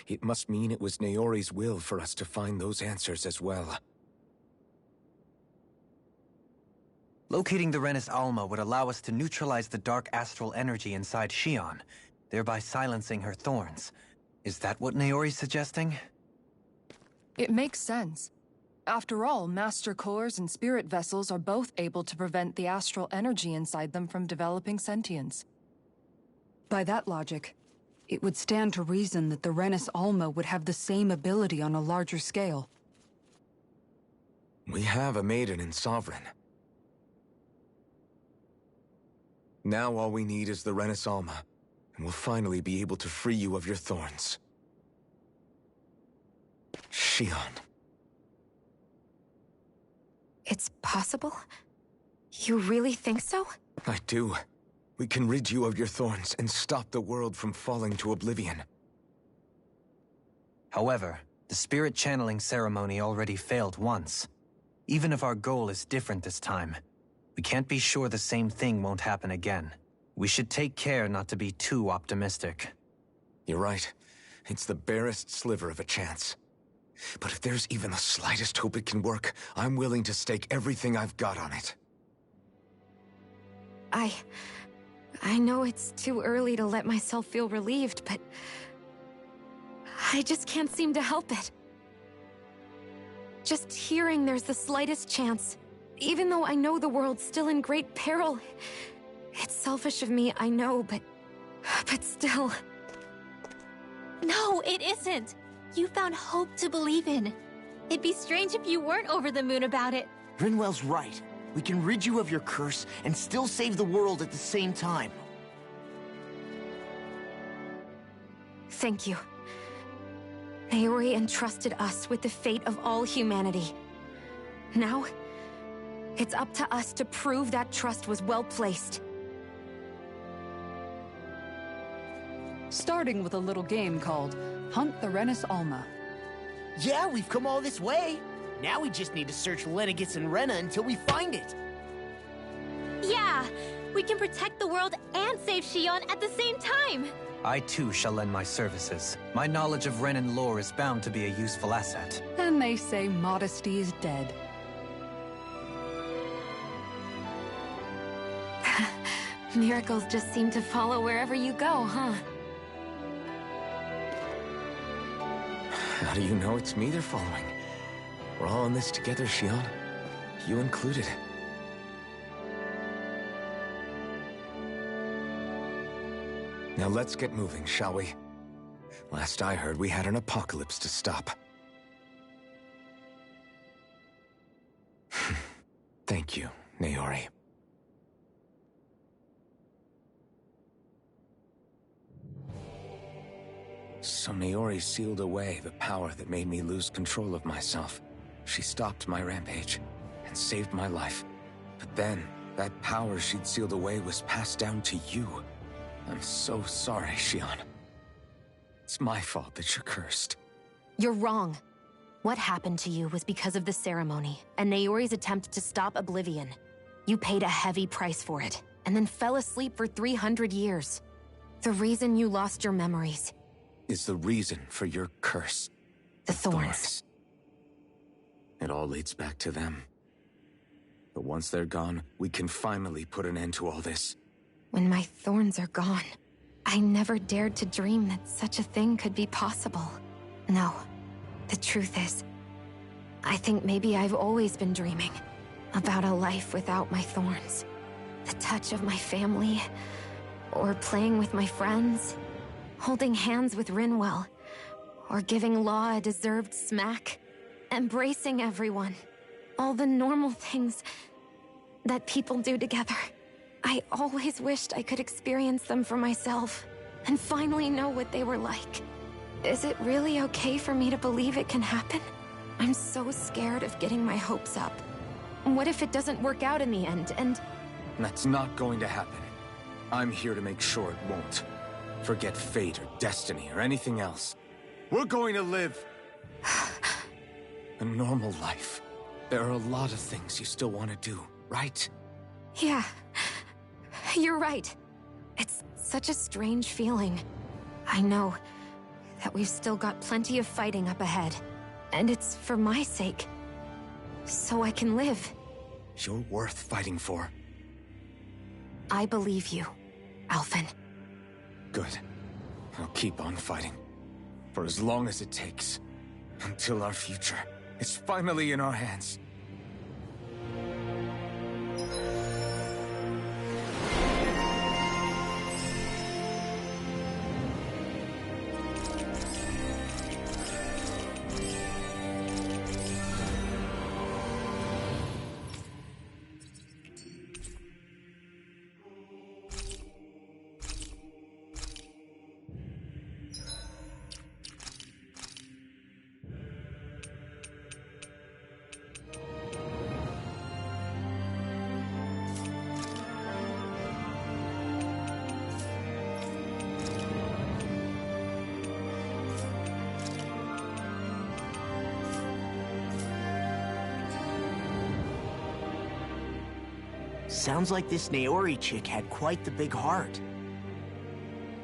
it must mean it was Naori's will for us to find those answers as well. Locating the Renis Alma would allow us to neutralize the dark astral energy inside Shion, thereby silencing her thorns. Is that what Naori's suggesting? It makes sense. After all, Master Cores and Spirit Vessels are both able to prevent the astral energy inside them from developing sentience. By that logic, it would stand to reason that the Renis Alma would have the same ability on a larger scale. We have a Maiden and Sovereign. Now all we need is the Renis Alma, and we'll finally be able to free you of your thorns. Shion. It's possible? You really think so? I do. We can rid you of your thorns and stop the world from falling to oblivion. However, the spirit channeling ceremony already failed once. Even if our goal is different this time, we can't be sure the same thing won't happen again. We should take care not to be too optimistic. You're right. It's the barest sliver of a chance. But if there's even the slightest hope it can work, I'm willing to stake everything I've got on it. I know it's too early to let myself feel relieved, but... I just can't seem to help it. Just hearing there's the slightest chance, even though I know the world's still in great peril. It's selfish of me, I know, but still... No, it isn't! You found hope to believe in. It'd be strange if you weren't over the moon about it. Rinwell's right. We can rid you of your curse and still save the world at the same time. Thank you. Naori entrusted us with the fate of all humanity. Now, it's up to us to prove that trust was well placed. Starting with a little game called Hunt the Renis Alma. Yeah, we've come all this way. Now we just need to search Lenegis and Rena until we find it. Yeah, we can protect the world and save Shion at the same time. I too shall lend my services. My knowledge of Renan lore is bound to be a useful asset. And they say modesty is dead. Miracles just seem to follow wherever you go, huh? How do you know it's me they're following? We're all in this together, Shion. You included. Now let's get moving, shall we? Last I heard, we had an apocalypse to stop. Thank you, Naori. So Naori sealed away the power that made me lose control of myself. She stopped my rampage and saved my life. But then, that power she'd sealed away was passed down to you. I'm so sorry, Shion. It's my fault that you're cursed. You're wrong. What happened to you was because of the ceremony, and Naori's attempt to stop Oblivion. You paid a heavy price for it, and then fell asleep for 300 years. The reason you lost your memories is the reason for your curse. The thorns. It all leads back to them. But once they're gone, we can finally put an end to all this. When my thorns are gone, I never dared to dream that such a thing could be possible. No, the truth is, I think maybe I've always been dreaming about a life without my thorns. The touch of my family, or playing with my friends, holding hands with Rinwell, or giving Law a deserved smack, embracing everyone. All the normal things that people do together. I always wished I could experience them for myself, and finally know what they were like. Is it really okay for me to believe it can happen? I'm so scared of getting my hopes up. What if it doesn't work out in the end, and... That's not going to happen. I'm here to make sure it won't. Forget fate or destiny or anything else. We're going to live a normal life. There are a lot of things you still want to do, right? Yeah, you're right. It's such a strange feeling. I know that we've still got plenty of fighting up ahead. And it's for my sake. So I can live. You're worth fighting for. I believe you, Alphen. Good. I'll keep on fighting. For as long as it takes. Until our future is finally in our hands. Sounds like this Naori chick had quite the big heart.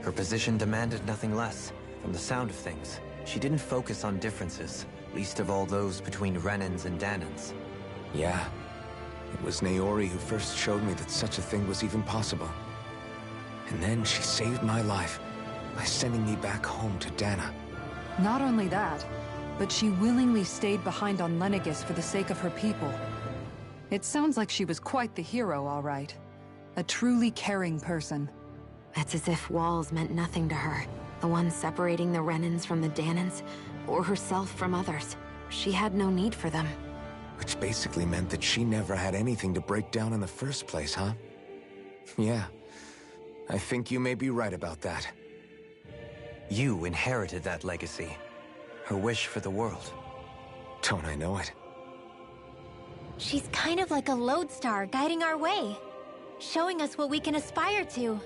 Her position demanded nothing less. From the sound of things, she didn't focus on differences, least of all those between Renans and Danans. Yeah. It was Naori who first showed me that such a thing was even possible. And then she saved my life by sending me back home to Dana. Not only that, but she willingly stayed behind on Lenegis for the sake of her people. It sounds like she was quite the hero, all right. A truly caring person. It's as if walls meant nothing to her. The one separating the Renans from the Danans, or herself from others. She had no need for them. Which basically meant that she never had anything to break down in the first place, huh? Yeah. I think you may be right about that. You inherited that legacy. Her wish for the world. Don't I know it? She's kind of like a lodestar guiding our way, showing us what we can aspire to.